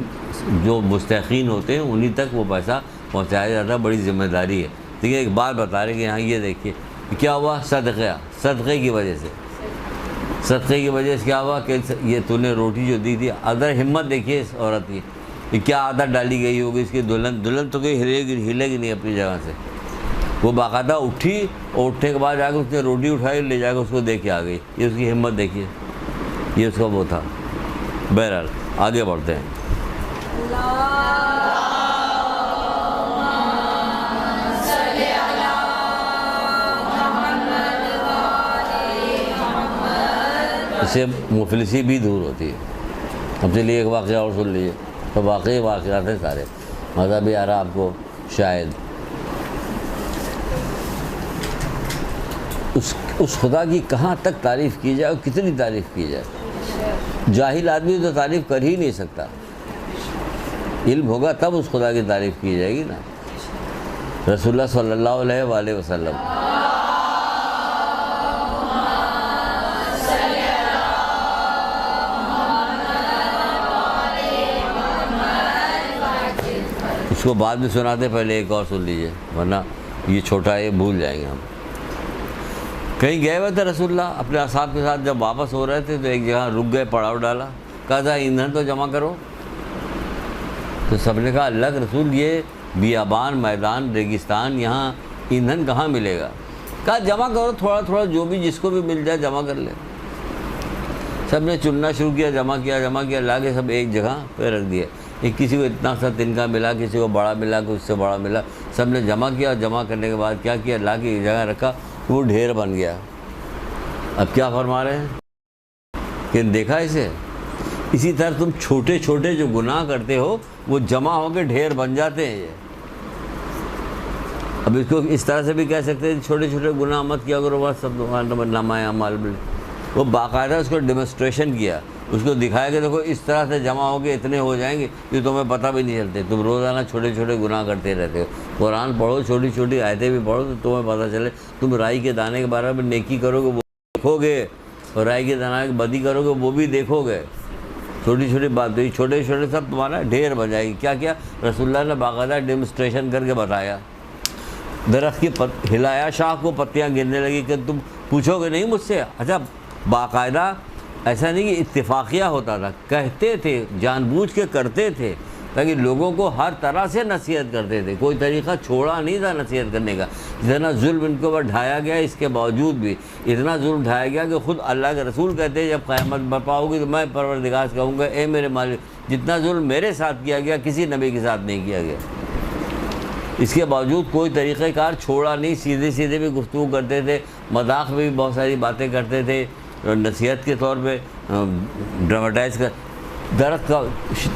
جو مستحقین ہوتے ہیں انہی تک وہ پیسہ پہنچایا جاتا ہے, بڑی ذمہ داری ہے. دیکھیے ایک بات بتا رہے کہ یہاں یہ دیکھیے کیا ہوا, صدقے کی وجہ سے, صدقے کی وجہ سے کیا ہوا کہ یہ تو نے روٹی جو دی تھی, ادر ہمت دیکھیے اس عورت کی, یہ کیا عادت ڈالی گئی ہوگی اس کی. دلہن تو کوئی ہلے گی نہیں اپنی جگہ سے. وہ باقاعدہ اٹھی اور اٹھنے کے بعد جا کے اس نے روٹی اٹھائی, لے جا کے اس کو دے کے آ گئی. یہ اس کی ہمت دیکھیے, یہ اس کا وہ تھا. بہرحال آگے بڑھتے ہیں. اس سے مفلسی بھی دور ہوتی ہے. اب چلیے ایک واقعہ اور سن لیجیے. تو واقعی واقعات ہیں سارے, مزہ بھی آ رہا آپ کو شاید. اس خدا کی کہاں تک تعریف کی جائے اور کتنی تعریف کی جائے. جاہل آدمی تو تعریف کر ہی نہیں سکتا, علم ہوگا تب اس خدا کی تعریف کی جائے گی نا. رسول اللہ صلی اللہ علیہ وآلہ وسلم اس کو بعد میں سناتے, پہلے ایک اور سن لیجئے ورنہ یہ چھوٹا ہے, بھول جائیں گے ہم. کہیں گئے ہوئے تھے رسول اللہ اپنے اصحاب کے ساتھ, جب واپس ہو رہے تھے تو ایک جگہ رک گئے, پڑاؤ ڈالا, کہا تھا ایندھن تو جمع کرو. تو سب نے کہا اللہ کے رسول یہ بیابان, میدان, ریگستان, یہاں ایندھن کہاں ملے گا. کہا جمع کرو تھوڑا تھوڑا, جو بھی جس کو بھی مل جائے جمع کر لے. سب نے چننا شروع کیا, جمع کیا, لا کے سب ایک جگہ پہ رکھ دیا. ایک کسی کو اتنا سا تنکا ملا, کسی کو بڑا ملا, کسی سے بڑا ملا, سب نے جمع کیا. جمع کرنے کے بعد کیا کیا, لا کے ایک جگہ رکھا, وہ ڈھیر بن گیا. اب کیا فرما رہے ہیں کہ دیکھا اسے, اسی طرح تم چھوٹے چھوٹے جو گناہ کرتے ہو وہ جمع ہو کے ڈھیر بن جاتے ہیں. یہ اب اس کو اس طرح سے بھی کہہ سکتے ہیں چھوٹے چھوٹے گناہ مت کیا کرو, بس سب نامہ اعمال میں. وہ باقاعدہ اس کو ڈیمونسٹریشن کیا, اس کو دکھایا کہ دیکھو اس طرح سے جمع ہو کے اتنے ہو جائیں گے, یہ تمہیں پتہ بھی نہیں چلتے. تم روزانہ چھوٹے چھوٹے گناہ کرتے رہتے ہو. قرآن پڑھو, چھوٹی چھوٹی آیتیں بھی پڑھو تو تمہیں پتہ چلے. تم رائی کے دانے کے بارے میں نیکی کرو گے وہ دیکھو گے, اور رائی کے دانے کی بدی کرو گے وہ بھی دیکھو گے. چھوٹی چھوٹی بات, چھوٹے چھوٹے سب تمہارا ڈھیر بن جائے گی. کیا کیا رسول اللہ نے باقاعدہ ڈیمونسٹریشن کر کے بتایا. درخت کی ہلایا شاخ کو, پتیاں گرنے لگی. کہ تم پوچھو گے نہیں مجھ سے. اچھا باقاعدہ ایسا نہیں کہ اتفاقیہ ہوتا تھا, کہتے تھے, جان بوجھ کے کرتے تھے, تاکہ لوگوں کو ہر طرح سے نصیحت کرتے تھے. کوئی طریقہ چھوڑا نہیں تھا نصیحت کرنے کا. اتنا ظلم ان کے اوپر ڈھایا گیا, اس کے باوجود بھی اتنا ظلم ڈھایا گیا کہ خود اللہ کے رسول کہتے ہیں جب قیامت برپا ہوگی تو میں پروردگار سے کہوں گا اے میرے مالک, جتنا ظلم میرے ساتھ کیا گیا کسی نبی کے ساتھ نہیں کیا گیا. اس کے باوجود کوئی طریقہ کار چھوڑا نہیں. سیدھے سیدھے بھی گفتگو کرتے تھے, مذاق میں بھی بہت ساری باتیں کرتے تھے, نصیحت کے طور پہ ڈراماٹائز کر. درخت کا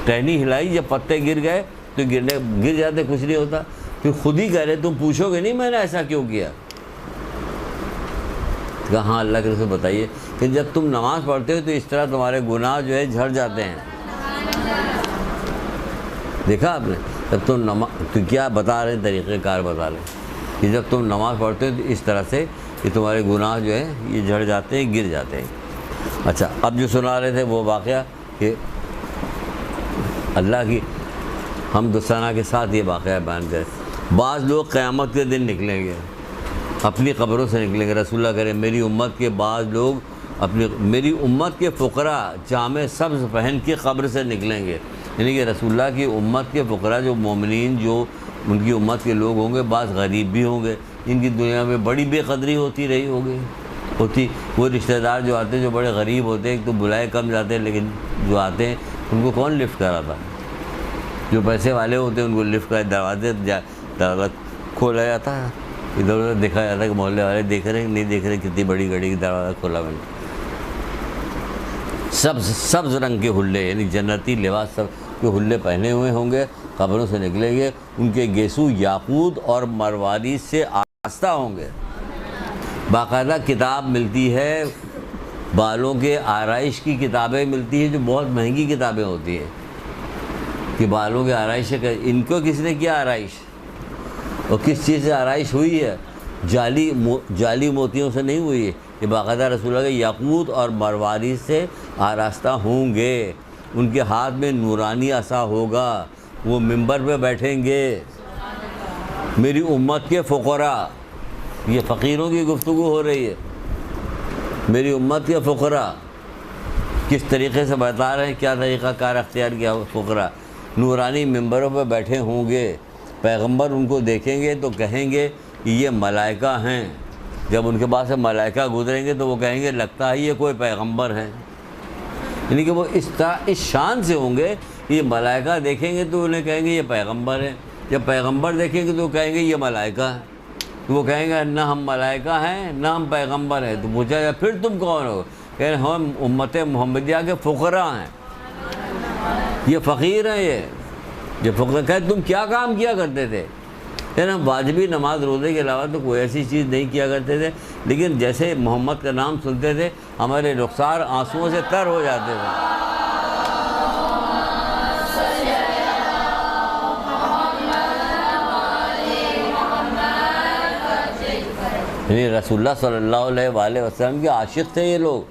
ٹہنی ہلائی, جب پتے گر گئے تو گر جاتے, کچھ نہیں ہوتا. پھر خود ہی کہہ رہے تم پوچھو گے نہیں میں نے ایسا کیوں کیا. کہا ہاں اللہ کے رسول بتائیے کہ جب تم نماز پڑھتے ہو تو اس طرح تمہارے گناہ جو ہے جھڑ جاتے ہیں. دیکھا آپ نے, جب تم نماز, کیا بتا رہے ہیں طریقہ کار بتا رہے ہیں کہ جب تم نماز پڑھتے ہو تو اس طرح سے کہ تمہارے گناہ جو ہے یہ جھڑ جاتے ہیں, گر جاتے ہیں. اچھا اب جو سنا رہے تھے وہ واقعہ کہ اللہ کی حمد و ثنا کے ساتھ یہ واقعہ بیان کرے. بعض لوگ قیامت کے دن نکلیں گے, اپنی قبروں سے نکلیں گے. رسول اللہ کرے میری امت کے بعض لوگ میری امت کے فقراء جامع سبز پہن کے قبر سے نکلیں گے. یعنی کہ رسول اللہ کی امت کے فقراء جو مومنین, جو ان کی امت کے لوگ ہوں گے, بعض غریب بھی ہوں گے, ان کی دنیا میں بڑی بے قدری ہوتی رہی ہوگی. وہ رشتہ دار جو آتے ہیں جو بڑے غریب ہوتے ہیں, ایک تو بلائے کم جاتے ہیں, لیکن جو آتے ہیں ان کو کون لفٹ کراتا. جو پیسے والے ہوتے ہیں ان کو لفٹ کر دروازہ کھولا جاتا ہے, ادھر ادھر دیکھا جاتا ہے کہ محلے والے دیکھ رہے ہیں نہیں دیکھ رہے, کتنی بڑی گاڑی کی دروازہ کھولا میں نے. سبز رنگ کے حلے, یعنی جنتی لباس سب کے حلے پہنے ہوئے ہوں گے, قبروں سے نکلیں گے، ان کے گیسو یاقوت اور مروارید سے آراستہ ہوں گے۔ باقاعدہ کتاب ملتی ہے، بالوں کے آرائش کی کتابیں ملتی ہیں جو بہت مہنگی کتابیں ہوتی ہیں کہ بالوں کے آرائش ہے۔ ان کو کس نے کیا آرائش، اور کس چیز سے آرائش ہوئی ہے؟ جعلی موتیوں سے نہیں ہوئی ہے، یہ باقاعدہ رسول اللہ کے یاقوت اور مروارید سے آراستہ ہوں گے۔ ان کے ہاتھ میں نورانی عصا ہوگا، وہ منبر پہ بیٹھیں گے۔ میری امت کے فقراء، یہ فقیروں کی گفتگو ہو رہی ہے، میری امت کے فقراء کس طریقے سے بتا رہے ہیں، کیا طریقہ کار اختیار کیا فقراء، نورانی منبروں پہ بیٹھے ہوں گے۔ پیغمبر ان کو دیکھیں گے تو کہیں گے کہ یہ ملائکہ ہیں۔ جب ان کے پاس سے ملائکہ گزریں گے تو وہ کہیں گے لگتا ہے یہ کوئی پیغمبر ہے، یعنی کہ وہ اس شان سے ہوں گے۔ یہ ملائکہ دیکھیں گے تو انہیں کہیں گے یہ پیغمبر ہے، جب پیغمبر دیکھیں گے تو کہیں گے یہ ملائکہ ہے، تو وہ کہیں گے نہ ہم ملائکہ ہیں نہ ہم پیغمبر ہیں۔ تو پوچھا جائے پھر تم کون ہو؟ کہ ہم امت محمدیہ کے فقراء ہیں، یہ فقیر ہیں، یہ فقراء۔ کہ تم کیا کام کیا کرتے تھے؟ یعنی ہم واجبی نماز روزے کے علاوہ تو کوئی ایسی چیز نہیں کیا کرتے تھے، لیکن جیسے محمد کا نام سنتے تھے ہمارے رخسار آنسوؤں سے تر ہو جاتے تھے۔ یعنی رسول اللہ صلی اللہ علیہ وآلہ وسلم کے عاشق تھے یہ لوگ،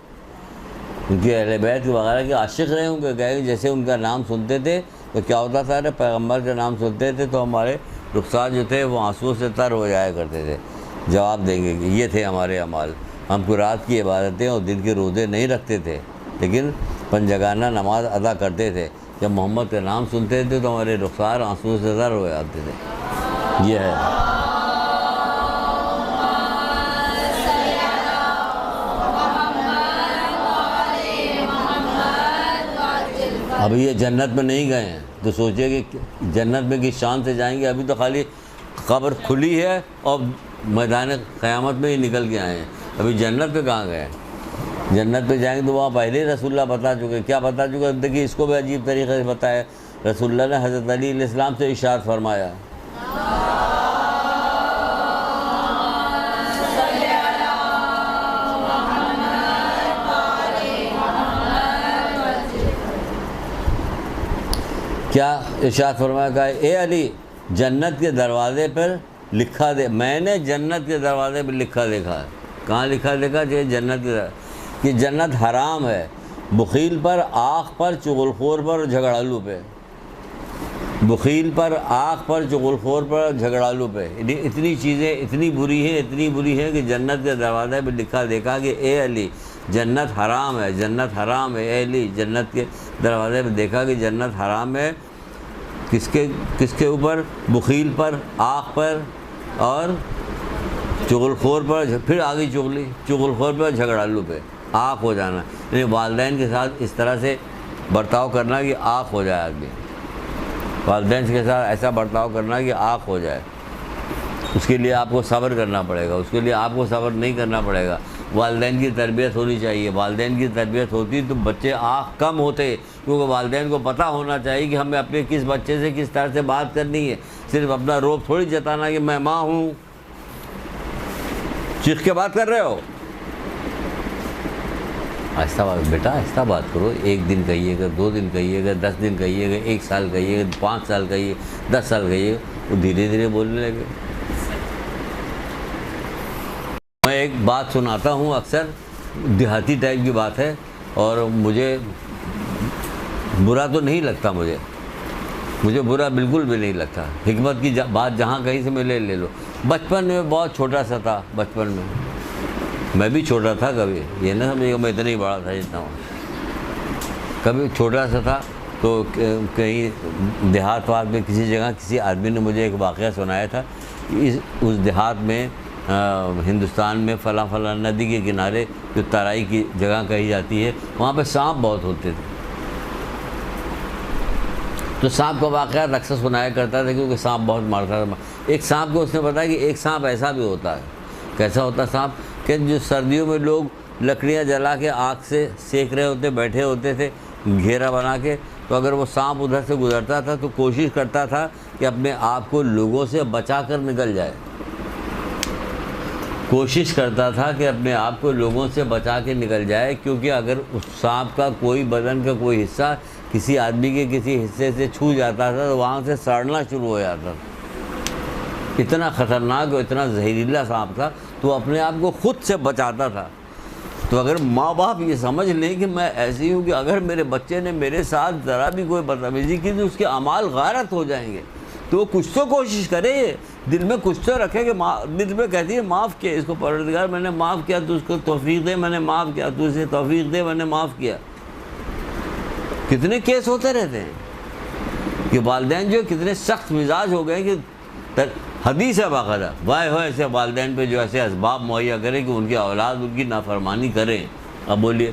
ان کے اہل بیت وغیرہ کے عاشق رہے ہوں گے۔ کہ جیسے ان کا نام سنتے تھے تو کیا ہوتا تھا، پیغمبر کا نام سنتے تھے تو ہمارے رخسار جو تھے وہ آنسوؤں سے تر ہو جایا کرتے تھے۔ جواب دیں گے کہ یہ تھے ہمارے اعمال، ہم کو رات کی عبادتیں اور دن کے روزے نہیں رکھتے تھے لیکن پنجگانہ نماز ادا کرتے تھے۔ جب محمد کا نام سنتے تھے تو ہمارے رخسار آنسوؤں سے تر ہو جاتے تھے۔ یہ ہے۔ ابھی یہ جنت میں نہیں گئے ہیں تو سوچے کہ جنت میں کس شان سے جائیں گے، ابھی تو خالی قبر کھلی ہے اور میدان قیامت میں ہی نکل کے آئے ہیں، ابھی جنت پہ کہاں گئے ہیں؟ جنت پہ جائیں گے تو وہاں پہلے ہی رسول اللہ بتا چکے۔ کیا بتا چکے؟ دیکھیے اس کو بھی عجیب طریقے سے بتایا۔ رسول اللہ نے حضرت علی علیہ السلام سے ارشاد فرمایا، کیا ارشاد فرمایا؟ کہا اے علی جنت کے دروازے پر لکھا دے، میں نے جنت کے دروازے پر لکھا دیکھا ہے۔ کہاں لکھا دیکھا؟ کہ جنت کے کہ جنت حرام ہے بخیل پر، آنکھ پر، چغل خور پر اور جھگڑالو پہ۔ بخیل پر، آنکھ پر، چغل خور پر اور جھگڑالو پہ، اتنی چیزیں اتنی بری ہیں کہ جنت کے دروازے پہ لکھا دیکھا کہ اے علی جنت حرام ہے، جنت حرام ہے۔ اے علی جنت کے دروازے پہ دیکھا کہ جنت حرام ہے، کس کے اوپر؟ بخیل پر، آنکھ پر اور چغل خور پر، پھر آگے چغل خور پر، جھگڑالو پہ، آنکھ ہو جانا، یعنی والدین کے ساتھ اس طرح سے برتاؤ کرنا کہ آنکھ ہو جائے آدمی، والدین کے ساتھ ایسا برتاؤ کرنا کہ آنکھ ہو جائے۔ اس کے لیے آپ کو صبر کرنا پڑے گا، اس کے لیے آپ کو صبر نہیں کرنا پڑے گا۔ والدین کی تربیت ہونی چاہیے، والدین کی تربیت ہوتی تو بچے آنکھ کم ہوتے، کیونکہ والدین کو پتہ ہونا چاہیے کہ ہمیں اپنے کس بچے سے کس طرح سے بات کرنی ہے، صرف اپنا روب تھوڑی جتانا کہ میں ماں ہوں، چیخ کے بات کر رہے ہو۔ آہستہ بات بیٹا، آہستہ بات کرو، 1 دن کہیے گا، 2 دن کہیے گا، 10 دن کہیے گا، 1 سال کہیے گا، 5 سال کہیے، 10 سال کہیے گا، وہ دھیرے دھیرے بولنے لگے۔ میں ایک بات سناتا ہوں، اکثر دیہاتی ٹائپ کی بات ہے اور مجھے برا تو نہیں لگتا، مجھے برا بالکل بھی نہیں لگتا۔ حکمت کی بات جہاں کہیں سے میں لے لو۔ بچپن میں بہت چھوٹا سا تھا، بچپن میں بھی چھوٹا تھا، کبھی یہ نہ سمجھے میں اتنا ہی بڑا تھا جتنا ہوں، کبھی چھوٹا سا تھا تو کہیں دیہات وات میں کسی جگہ کسی آدمی نے مجھے ایک واقعہ سنایا تھا کہ اس دیہات میں ہندوستان میں فلاں ندی کے کنارے جو ترائی کی جگہ کہی جاتی ہے، وہاں پہ سانپ بہت ہوتے تھے۔ تو سانپ کا واقعہ اکثر سنایا کرتا تھا کیونکہ سانپ بہت مارتا تھا۔ ایک سانپ کو اس نے بتایا کہ ایک سانپ ایسا بھی ہوتا ہے۔ کیسا ہوتا سانپ؟ کہ جو سردیوں میں لوگ لکڑیاں جلا کے آگ سے سیک رہے ہوتے، بیٹھے ہوتے تھے گھیرا بنا کے، تو اگر وہ سانپ ادھر سے گزرتا تھا تو کوشش کرتا تھا کہ اپنے آپ کو لوگوں سے بچا کر نکل جائے، کوشش کرتا تھا کہ اپنے آپ کو لوگوں سے بچا کے نکل جائے، کیونکہ اگر اس سانپ کا کوئی بدن کا کوئی حصہ کسی آدمی کے کسی حصے سے چھو جاتا تھا تو وہاں سے سڑنا شروع ہو جاتا تھا۔ اتنا خطرناک اور اتنا زہریلا سانپ تھا، تو اپنے آپ کو خود سے بچاتا تھا۔ تو اگر ماں باپ یہ سمجھ لیں کہ میں ایسی ہوں کہ اگر میرے بچے نے میرے ساتھ ذرا بھی کوئی بدتمیزی کی تو اس کے اعمال غارت ہو جائیں گے، تو وہ کچھ تو کوشش کرے، دل میں کچھ تو رکھے کہ دل میں کہتی ہے معاف کیا اس کو پروردگار، میں نے معاف کیا، تو اس کو توفیق دے، میں نے معاف کیا، تو اسے توفیق دے، میں نے معاف کیا۔ کتنے کیس ہوتے رہتے ہیں کہ والدین جو کتنے سخت مزاج ہو گئے کہ حدیث ہے باقاعدہ، وائے ہو ایسے والدین پہ جو ایسے اسباب مہیا کرے کہ ان کی اولاد ان کی نافرمانی کریں۔ اب بولیے،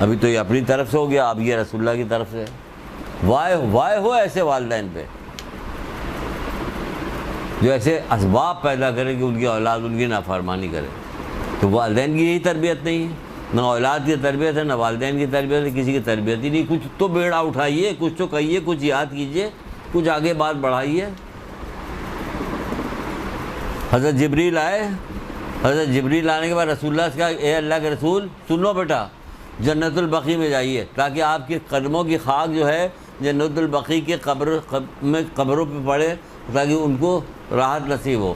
ابھی تو یہ اپنی طرف سے ہو گیا، اب یہ رسول اللہ کی طرف سے، وائے ہو ایسے والدین پہ جو ایسے اسباب پیدا کرے کہ ان کی اولاد ان کی نافرمانی کرے۔ تو والدین کی یہی تربیت نہیں ہے، نہ اولاد کی تربیت ہے، نہ والدین کی تربیت ہے، کسی کی تربیت ہی نہیں۔ کچھ تو بیڑا اٹھائیے، کچھ تو کہیے، کچھ یاد کیجئے، کچھ آگے بات بڑھائیے۔ حضرت جبریل آئے، حضرت جبریل آنے کے بعد رسول اللہ سے کہا اے اللہ کے رسول سنو بیٹا، جنت البقیع میں جائیے تاکہ آپ کے قدموں کی خاک جو ہے جنت البقیع کے قبروں پہ پڑے تاکہ ان کو راحت نصیب ہو۔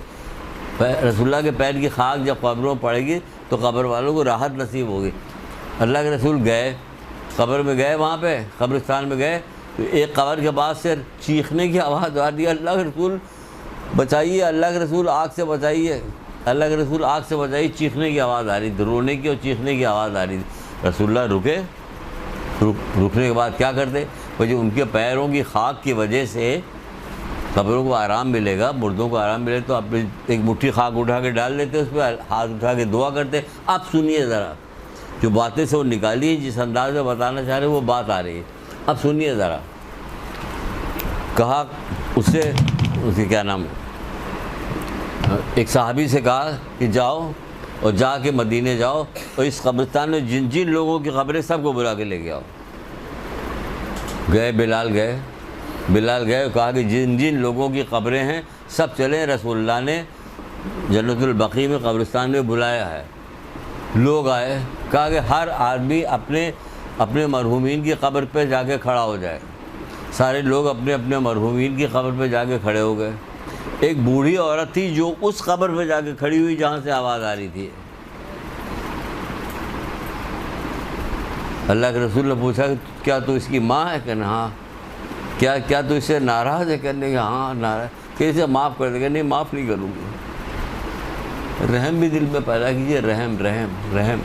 رسول اللہ کے پیر کی خاک جب قبروں پڑے گی تو قبر والوں کو راحت نصیب ہوگی۔ اللہ کے رسول گئے، قبر میں گئے، وہاں پہ قبرستان میں گئے تو ایک قبر کے بعد سے چیخنے کی آواز آ رہی ہے، اللہ کے رسول بچائیے، اللہ کے رسول آگ سے بچائیے، اللہ کے رسول آگ سے بچائیے، چیخنے کی آواز آ رہی تھی، رونے کی اور چیخنے کی آواز آ رہی تھی۔ رسول اللہ رکے، رکنے کے بعد کیا کرتے؟ جو ان کے پیروں کی خاک کی وجہ سے قبروں کو آرام ملے گا، مردوں کو آرام ملے تو اپنی ایک مٹھی خاک اٹھا کے ڈال دیتے، اس پہ ہاتھ اٹھا کے دعا کرتے۔ اب سنیے ذرا، جو باتیں سے وہ نکالی، جس انداز میں بتانا چاہ رہے وہ بات آ رہی ہے، اب سنیے ذرا۔ کہا اس سے کیا نام ہے، ایک صحابی سے کہا کہ جاؤ اور جا کے مدینے جاؤ اور اس قبرستان میں جن جن لوگوں کی قبریں سب کو بلا کے لے کے آؤ۔ گئے بلال گئے اور کہا کہ جن جن لوگوں کی قبریں ہیں سب چلیں، رسول اللہ نے جنت البقیع میں قبرستان میں بلایا ہے۔ لوگ آئے، کہا کہ ہر آدمی اپنے مرحومین کی قبر پہ جا کے کھڑا ہو جائے۔ سارے لوگ اپنے اپنے مرحومین کی قبر پہ جا کے کھڑے ہو گئے۔ ایک بوڑھی عورت تھی جو اس قبر پہ جا کے کھڑی ہوئی جہاں سے آواز آ رہی تھی۔ اللہ کے رسول نے پوچھا کہ کیا تو اس کی ماں ہے؟ کہنا ہاں۔ کیا تو اس سے ناراض ہے؟ کہنے کہ ہاں ناراض۔ کہ اسے معاف کر دے گا؟ نہیں، معاف نہیں کروں گی۔ رحم بھی دل میں پیدا کیجیے، رحم۔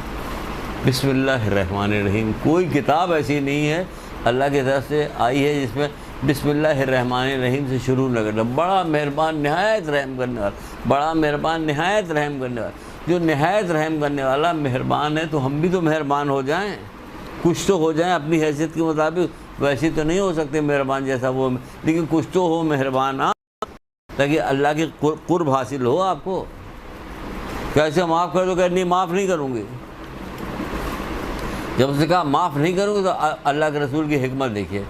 بسم اللہ الرحمن الرحیم۔ کوئی کتاب ایسی نہیں ہے اللہ کی طرف سے آئی ہے جس میں بسم اللہ الرحمن الرحیم سے شروع نہ کرنا۔ بڑا مہربان نہایت رحم کرنے والا، بڑا مہربان نہایت رحم کرنے والا۔ جو نہایت رحم کرنے والا مہربان ہے تو ہم بھی تو مہربان ہو جائیں، کچھ تو ہو جائیں اپنی حیثیت کے مطابق۔ ویسے تو نہیں ہو سکتے مہربان جیسا وہ، لیکن کچھ تو ہو مہربان، تاکہ اللہ کی قرب حاصل ہو آپ کو۔ کیسے معاف کر دو؟ کہ نہیں، معاف نہیں کروں گی۔ جب اس نے کہا معاف نہیں کروں گی تو اللہ کے رسول کی حکمت دیکھیے۔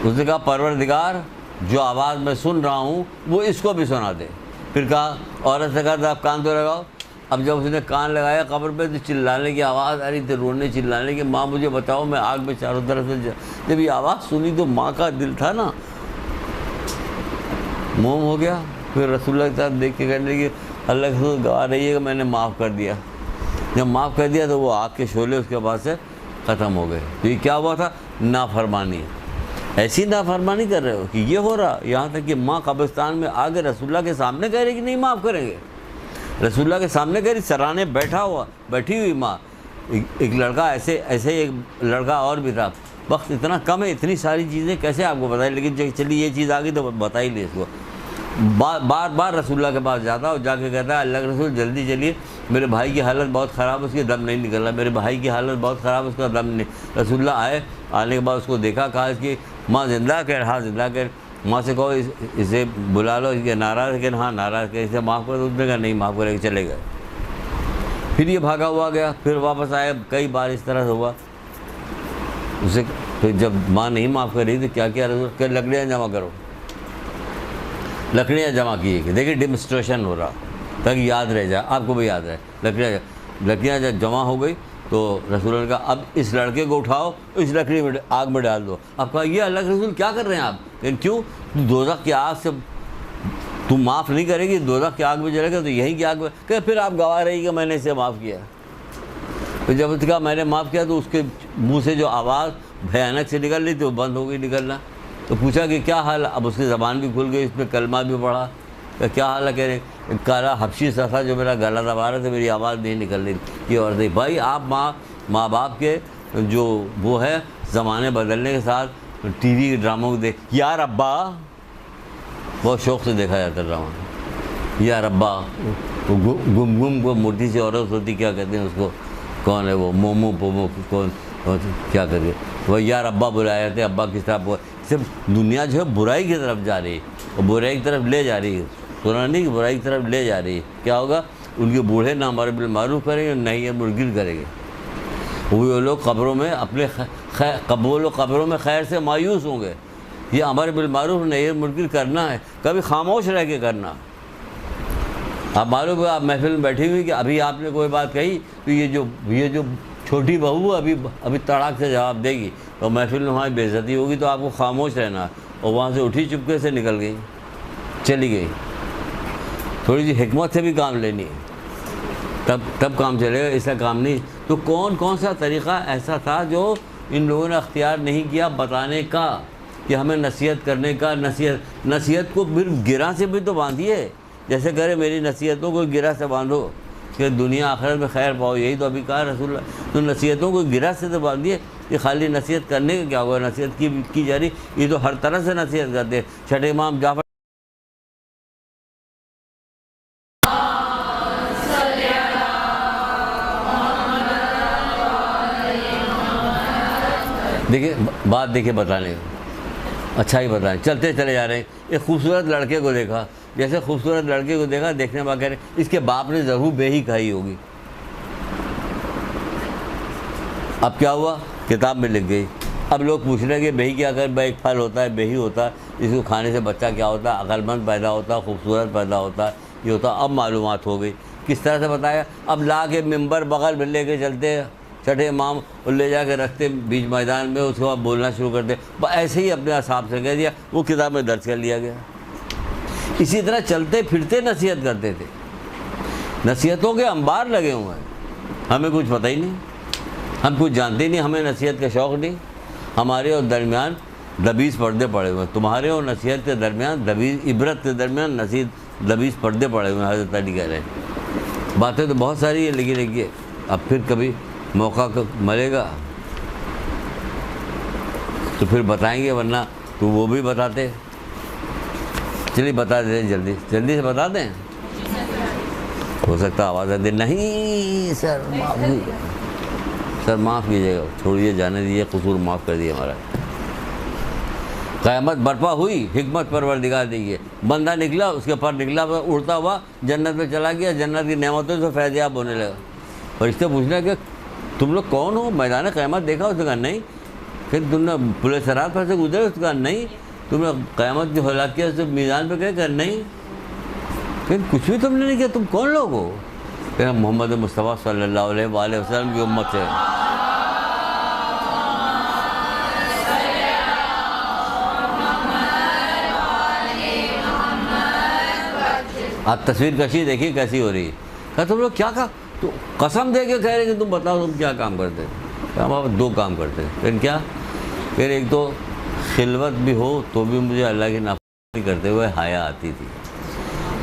اس نے کہا پروردگار جو آواز میں سن رہا ہوں وہ اس کو بھی سنا دے۔ پھر کہا، عورت سے کہا تھا آپ کان تو لگاؤ۔ اب جب اس نے کان لگایا قبر پہ تو چلانے کی آواز آ رہی تھی، رونے چلانے کی، ماں مجھے بتاؤ میں آگ میں چاروں طرف سے۔ جب یہ آواز سنی تو ماں کا دل تھا نا موم ہو گیا۔ پھر رسول اللہ کے ساتھ دیکھ کے کہنے لگی اللہ کے رسول گواہ رہی ہے کہ میں نے معاف کر دیا۔ جب معاف کر دیا تو وہ آگ کے شعلے اس کے بعد سے ختم ہو گئے۔ تو یہ کیا ہوا تھا؟ نافرمانی۔ ایسی نافرمانی کر رہے ہو کہ یہ ہو رہا، یہاں تک کہ ماں قبرستان میں آگے رسول اللہ کے سامنے کہہ رہی کہ نہیں معاف کریں گے۔ رسول اللہ کے سامنے کہہ رہی، سرانے بیٹھی ہوئی ماں۔ ایک لڑکا ایسے ایک لڑکا اور بھی تھا۔ وقت اتنا کم ہے، اتنی ساری چیزیں کیسے آپ کو بتائیں، لیکن چلیے یہ چیز آ گئی تو بتا ہی لیں اس کو۔ بار رسول اللہ کے پاس جاتا اور جا کے کہتا ہے اللہ کے رسول جلدی چلیے، میرے بھائی کی حالت بہت خراب، اس کی دم نہیں نکل رہا، میرے بھائی کی حالت بہت خراب، اس کا دم نہیں۔ رسول اللہ آئے، آنے کے بعد اس کو دیکھا، کہا اس کی ماں زندہ کر، ہاں زندہ کر۔ ماں سے کہو اسے بلا لو، اس کے ناراض کہ ہاں ناراض کہ اسے معاف کر دو۔ اس نے کہا نہیں معاف کرے، چلے گئے۔ پھر یہ بھاگا ہوا گیا، پھر واپس آیا، کئی بار اس طرح سے ہوا۔ اسے تو جب ماں نہیں معاف کر رہی تو کیا کیا رسول کہ لکڑیاں جمع کرو، لکڑیاں جمع کی کہ دیکھیے ڈیمونسٹریشن ہو رہا تاکہ یاد رہ جائے، آپ کو بھی یاد رہے۔ لکڑیاں جب جمع ہو گئی تو رسول نے کہا اب اس لڑکے کو اٹھاؤ، اس لکڑی میں آگ میں ڈال دو۔ اب کہا یہ اللہ کے رسول کیا کر رہے ہیں آپ؟ لیکن کیوں؟ دوزخ کی آگ سے تم معاف نہیں کرے گی، دوزخ کی آگ میں جلے گا تو یہیں کی آگ میں، کہ پھر آپ گواہ رہی کہ میں نے اسے معاف کیا۔ تو جب اس کہا میں نے معاف کیا تو اس کے منہ سے جو آواز بھیانک سے نکل رہی تھی وہ بند ہو گئی نکلنا۔ تو پوچھا کہ کیا حال ہے؟ اب اس کی زبان بھی کھل گئی، اس میں کلمہ بھی پڑھا۔ کہ کیا حال ہے؟ کہہ رہے کالا حبشی سا تھا جو میرا گلا دبا رہا تھا، میری آواز نہیں نکل رہی تھی۔ یہ اور تھی بھائی آپ ماں باپ کے جو وہ ہے زمانے بدلنے کے ساتھ ٹی وی ڈراموں کو دیکھ، یار ابا بہت شوق سے دیکھا جاتا ڈرامہ، یار ابا گم کو موٹی سی عورت ہوتی، کیا کہتے ہیں اس کو، کون ہے وہ مومو پومو کون کیا کر کے وہ یار ابا بلایا جاتے، ابا کس طرح صرف دنیا جو ہے برائی کی طرف جا رہی ہے، اور برائی کی طرف لے جا رہی ہے، سنا نہیں کہ برائی کی طرف لے جا رہی ہے۔ کیا ہوگا؟ ان کے بوڑھے نہ امر بالمعروف کریں گے، نہیں امر بالمنکر کریں گے۔ وہ لوگ قبروں میں اپنے قبروں میں خیر سے مایوس ہوں گے۔ یہ امر بالمعروف نہی امر بالمنکر کرنا ہے، کبھی خاموش رہ کے کرنا۔ آپ معلوم ہے آپ محفل میں بیٹھی ہوئی کہ ابھی آپ نے کوئی بات کہی تو یہ جو چھوٹی بہو ابھی تڑاک سے جواب دے گی، اور محفل میں وہاں بے عزتی ہوگی تو آپ کو خاموش رہنا، اور وہاں سے اٹھی چپکے سے نکل گئی، چلی گئی۔ تھوڑی سی حکمت سے بھی کام لینی ہے، تب کام چلے گا، ایسا کام نہیں۔ تو کون سا طریقہ ایسا تھا جو ان لوگوں نے اختیار نہیں کیا بتانے کا کہ ہمیں نصیحت کرنے کا؟ نصیحت کو پھر گرہ سے بھی تو باندھیے، جیسے کرے میری نصیحتوں کو گرہ سے باندھو کہ دنیا آخرت میں خیر پاؤ، یہی تو ابھی کہا رسول اللہ۔ تو نصیحتوں کو گرہ سے تو باندھیے، کہ خالی نصیحت کرنے کا کیا ہوگا؟ نصیحت کی جا رہی، یہ تو ہر طرح سے نصیحت کرتے ہیں۔ چھٹے امام جعفر دیکھیے بات دیکھیے بتانے کا، اچھا ہی بتائیں، چلتے چلے جا رہے ہیں۔ ایک خوبصورت لڑکے کو دیکھا، جیسے خوبصورت لڑکے کو دیکھا، دیکھنے بعد کہہ رہے اس کے باپ نے ضرور بے ہی کھائی ہوگی۔ اب کیا ہوا؟ کتاب میں لکھ گئی۔ اب لوگ پوچھ رہے ہیں کہ بہی کیا کر؟ بھائی ایک پھل ہوتا ہے، بہی ہوتا ہے، اس کو کھانے سے بچہ کیا ہوتا ہے؟ عقل مند پیدا ہوتا ہے، خوبصورت پیدا ہوتا ہے، یہ ہوتا ہے۔ اب معلومات ہو گئی، کس طرح سے بتایا؟ اب لا کے ممبر بغل میں لے کے چلتے چھٹے امام، اور لے جا کے رکھتے بیچ میدان میں، اس کے بعد بولنا شروع کرتے۔ ایسے ہی اپنے حساب سے کہہ دیا، وہ کتاب میں درج کر لیا گیا۔ اسی طرح چلتے پھرتے نصیحت کرتے تھے، نصیحتوں کے انبار لگے ہوئے ہیں، ہمیں کچھ پتہ ہی نہیں، ہم کچھ جانتے ہی نہیں، ہمیں نصیحت کا شوق نہیں۔ ہمارے اور درمیان 20 پردے پڑے ہوئے ہیں، تمہارے اور نصیحت کے درمیان 20 عبرت کے درمیان 20 پردے پڑے ہوئے ہیں، حضرت علی کہہ رہے ہیں۔ باتیں تو بہت ساری ہیں، لیکن دیکھیے اب پھر کبھی موقع ملے گا تو پھر بتائیں گے، ورنہ تو وہ بھی بتاتے۔ چلیے بتا دیں، جلدی سے بتا دیں، ہو سکتا آواز آ دے، نہیں سر معاف کیجیے گا، چھوڑیے، جانے دیجیے، قصور معاف کر دیے ہمارا۔ قیامت برپا ہوئی، حکمت پروردگار دیجیے، بندہ نکلا، اس کے پر نکلا، اڑتا ہوا جنت میں چلا گیا، جنت کی نعمتوں سے فیضیاب ہونے لگا۔ فرشتے پوچھنا کہ تم لوگ کون ہو؟ میدان قیامت دیکھا؟ اس نے کہا نہیں۔ پھر تم نے پل صراط پر سے گزرے؟ اس نے کہا نہیں۔ تم نے قیامت کی ہلاکت سے میدان پہ گئے؟ کہ نہیں۔ پھر کچھ بھی تم نے نہیں کیا، تم کون لوگ ہو؟ پھر ہم محمد مصطفیٰ صلی اللہ علیہ وآلہ وسلم کی امت سے۔ آپ تصویر کشی دیکھیے کیسی ہو رہی ہے۔ کہا تم لوگ کیا کہا؟ تو قسم دے کے کہہ رہے کہ تم بتاؤ تم کیا کام کرتے؟ ہم آپ 2 کام کرتے ہیں۔ پھر کیا؟ پھر ایک تو خلوت بھی ہو تو بھی مجھے اللہ کی نافرمانی کرتے ہوئے حیا آتی تھی۔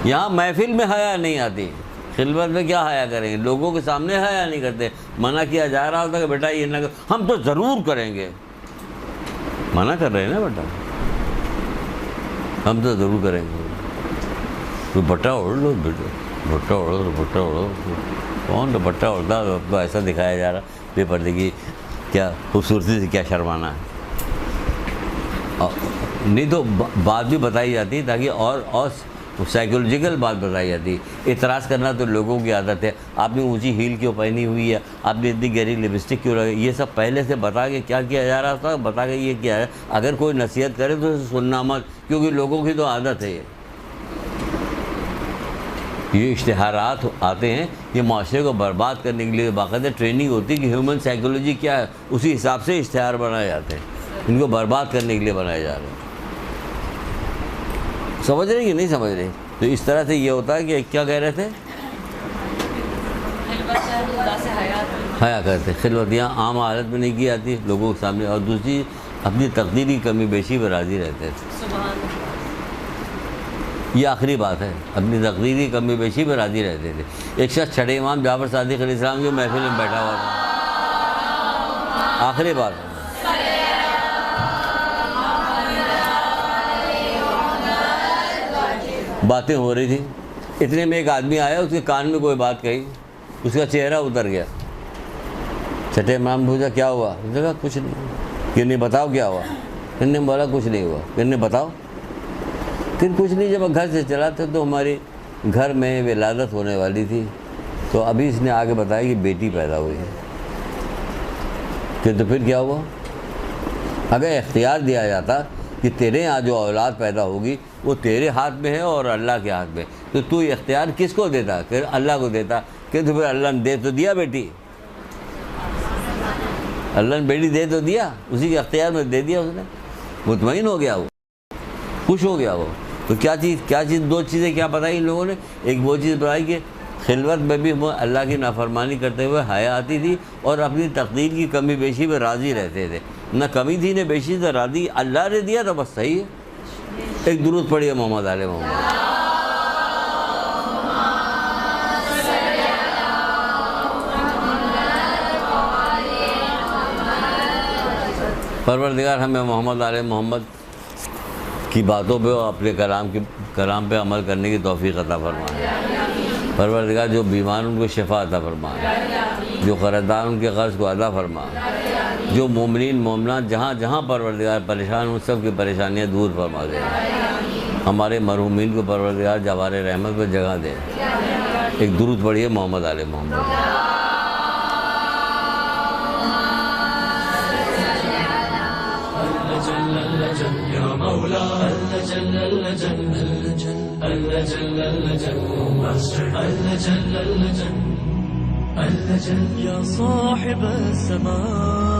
یہاں محفل میں حیا نہیں آتی، خلوت میں کیا حیا کریں گے؟ لوگوں کے سامنے حیا نہیں کرتے، منع کیا جا رہا ہوتا کہ بیٹا یہ نہ کر، ہم تو ضرور کریں گے۔ منع کر رہے ہیں نا بیٹا، ہم تو ضرور کریں گے۔ دوپٹہ اوڑھ لو بیٹا، دوپٹہ اوڑھو، دوپٹہ اوڑھو۔ کون دوپٹہ اوڑھتا؟ آپ کو ایسا دکھایا جا رہا بے پردگی، کیا خوبصورتی سے کیا شرمانا ہے؟ نہیں تو بات بھی بتائی جاتی تاکہ اور سائیکولوجیکل بات بتائی جاتی ہے۔ اعتراض کرنا تو لوگوں کی عادت ہے، آپ نے اونچی ہیل کیوں پہنی ہوئی ہے، آپ نے اتنی گہری لپسٹک کیوں لگائی، یہ سب پہلے سے بتا کے کیا کیا جا رہا تھا، بتا کے یہ کیا ہے۔ اگر کوئی نصیحت کرے تو اسے سننا مت، کیونکہ لوگوں کی تو عادت ہے یہ اشتہارات آتے ہیں، یہ معاشرے کو برباد کرنے کے لیے باقاعدہ ٹریننگ ہوتی ہے کہ ہیومن سائیکولوجی کیا ہے، اسی حساب سے اشتہار بنائے جاتے ہیں، ان کو برباد کرنے کے لیے بنائے جا رہے ہیں۔ سمجھ رہے کہ نہیں سمجھ رہے؟ تو اس طرح سے یہ ہوتا ہے کہ کیا کہہ رہے تھے، حیا کرتے، خلوتیاں عام حالت میں نہیں کی جاتی لوگوں کے سامنے، اور دوسری اپنی تقدیر کی کمی بیشی میں راضی رہتے تھے۔ یہ آخری بات ہے، اپنی تقدیر کی کمی بیشی میں راضی رہتے تھے۔ ایک شخص چھٹے امام جعفر صادق علیہ السلام کی محفل میں بیٹھا ہوا تھا، آخری بات ہے، باتیں ہو رہی تھیں، اتنے میں ایک آدمی آیا، اس کے کان میں کوئی بات کہی، اس کا چہرہ اتر گیا۔ چھٹے امام پوچھا کیا ہوا، اس نے کہا کچھ نہیں۔ کہ نہیں بتاؤ کیا ہوا، پھر نے بولا کچھ نہیں ہوا، پھر نے بتاؤ، پھر کچھ نہیں۔ جب گھر سے چلا تھا تو ہماری گھر میں ولادت ہونے والی تھی، تو ابھی اس نے آگے بتایا کہ بیٹی پیدا ہوئی ہے۔ کہ تو پھر کیا ہوا؟ اگر اختیار دیا جاتا کہ تیرے یہاں جو اولاد پیدا ہوگی وہ تیرے ہاتھ میں ہے اور اللہ کے ہاتھ میں، تو یہ اختیار کس کو دیتا؟ کہ اللہ کو دیتا۔ کہ تو پھر اللہ نے دے تو دیا بیٹی، اللہ نے بیٹی دے تو دیا، اسی کے اختیار میں دے دیا، اس نے مطمئن ہو گیا، وہ خوش ہو گیا وہ۔ تو کیا چیز دو چیزیں کیا بتائی ان لوگوں نے؟ ایک وہ چیز بتائی کہ خلوت میں بھی اللہ کی نافرمانی کرتے ہوئے حیا آتی تھی، اور اپنی تقدیر کی کمی بیشی میں راضی رہتے تھے، نہ کمی تھی نہ بیشی تھی، راضی اللہ نے دیا تو بس صحیح ہے۔ ایک درود پڑھیے محمد علیہ محمد۔ پروردگار ہمیں محمد علیہ محمد کی باتوں پہ اور اپنے کلام پہ عمل کرنے کی توفیق عطا فرمائے۔ پروردگار جو بیمار ان کو شفا عطا فرمائے، جو قرضدار ان کے قرض کو ادا فرمائے، جو مومنین مومنات جہاں جہاں پروردگار پریشان ان سب کی پریشانیاں دور فرما دے۔ ہمارے مرحومین کو پروردگار جوار رحمت میں جگہ دے۔ ایک درود پڑھیے محمد علیہ محمد۔ يا صاحب السماء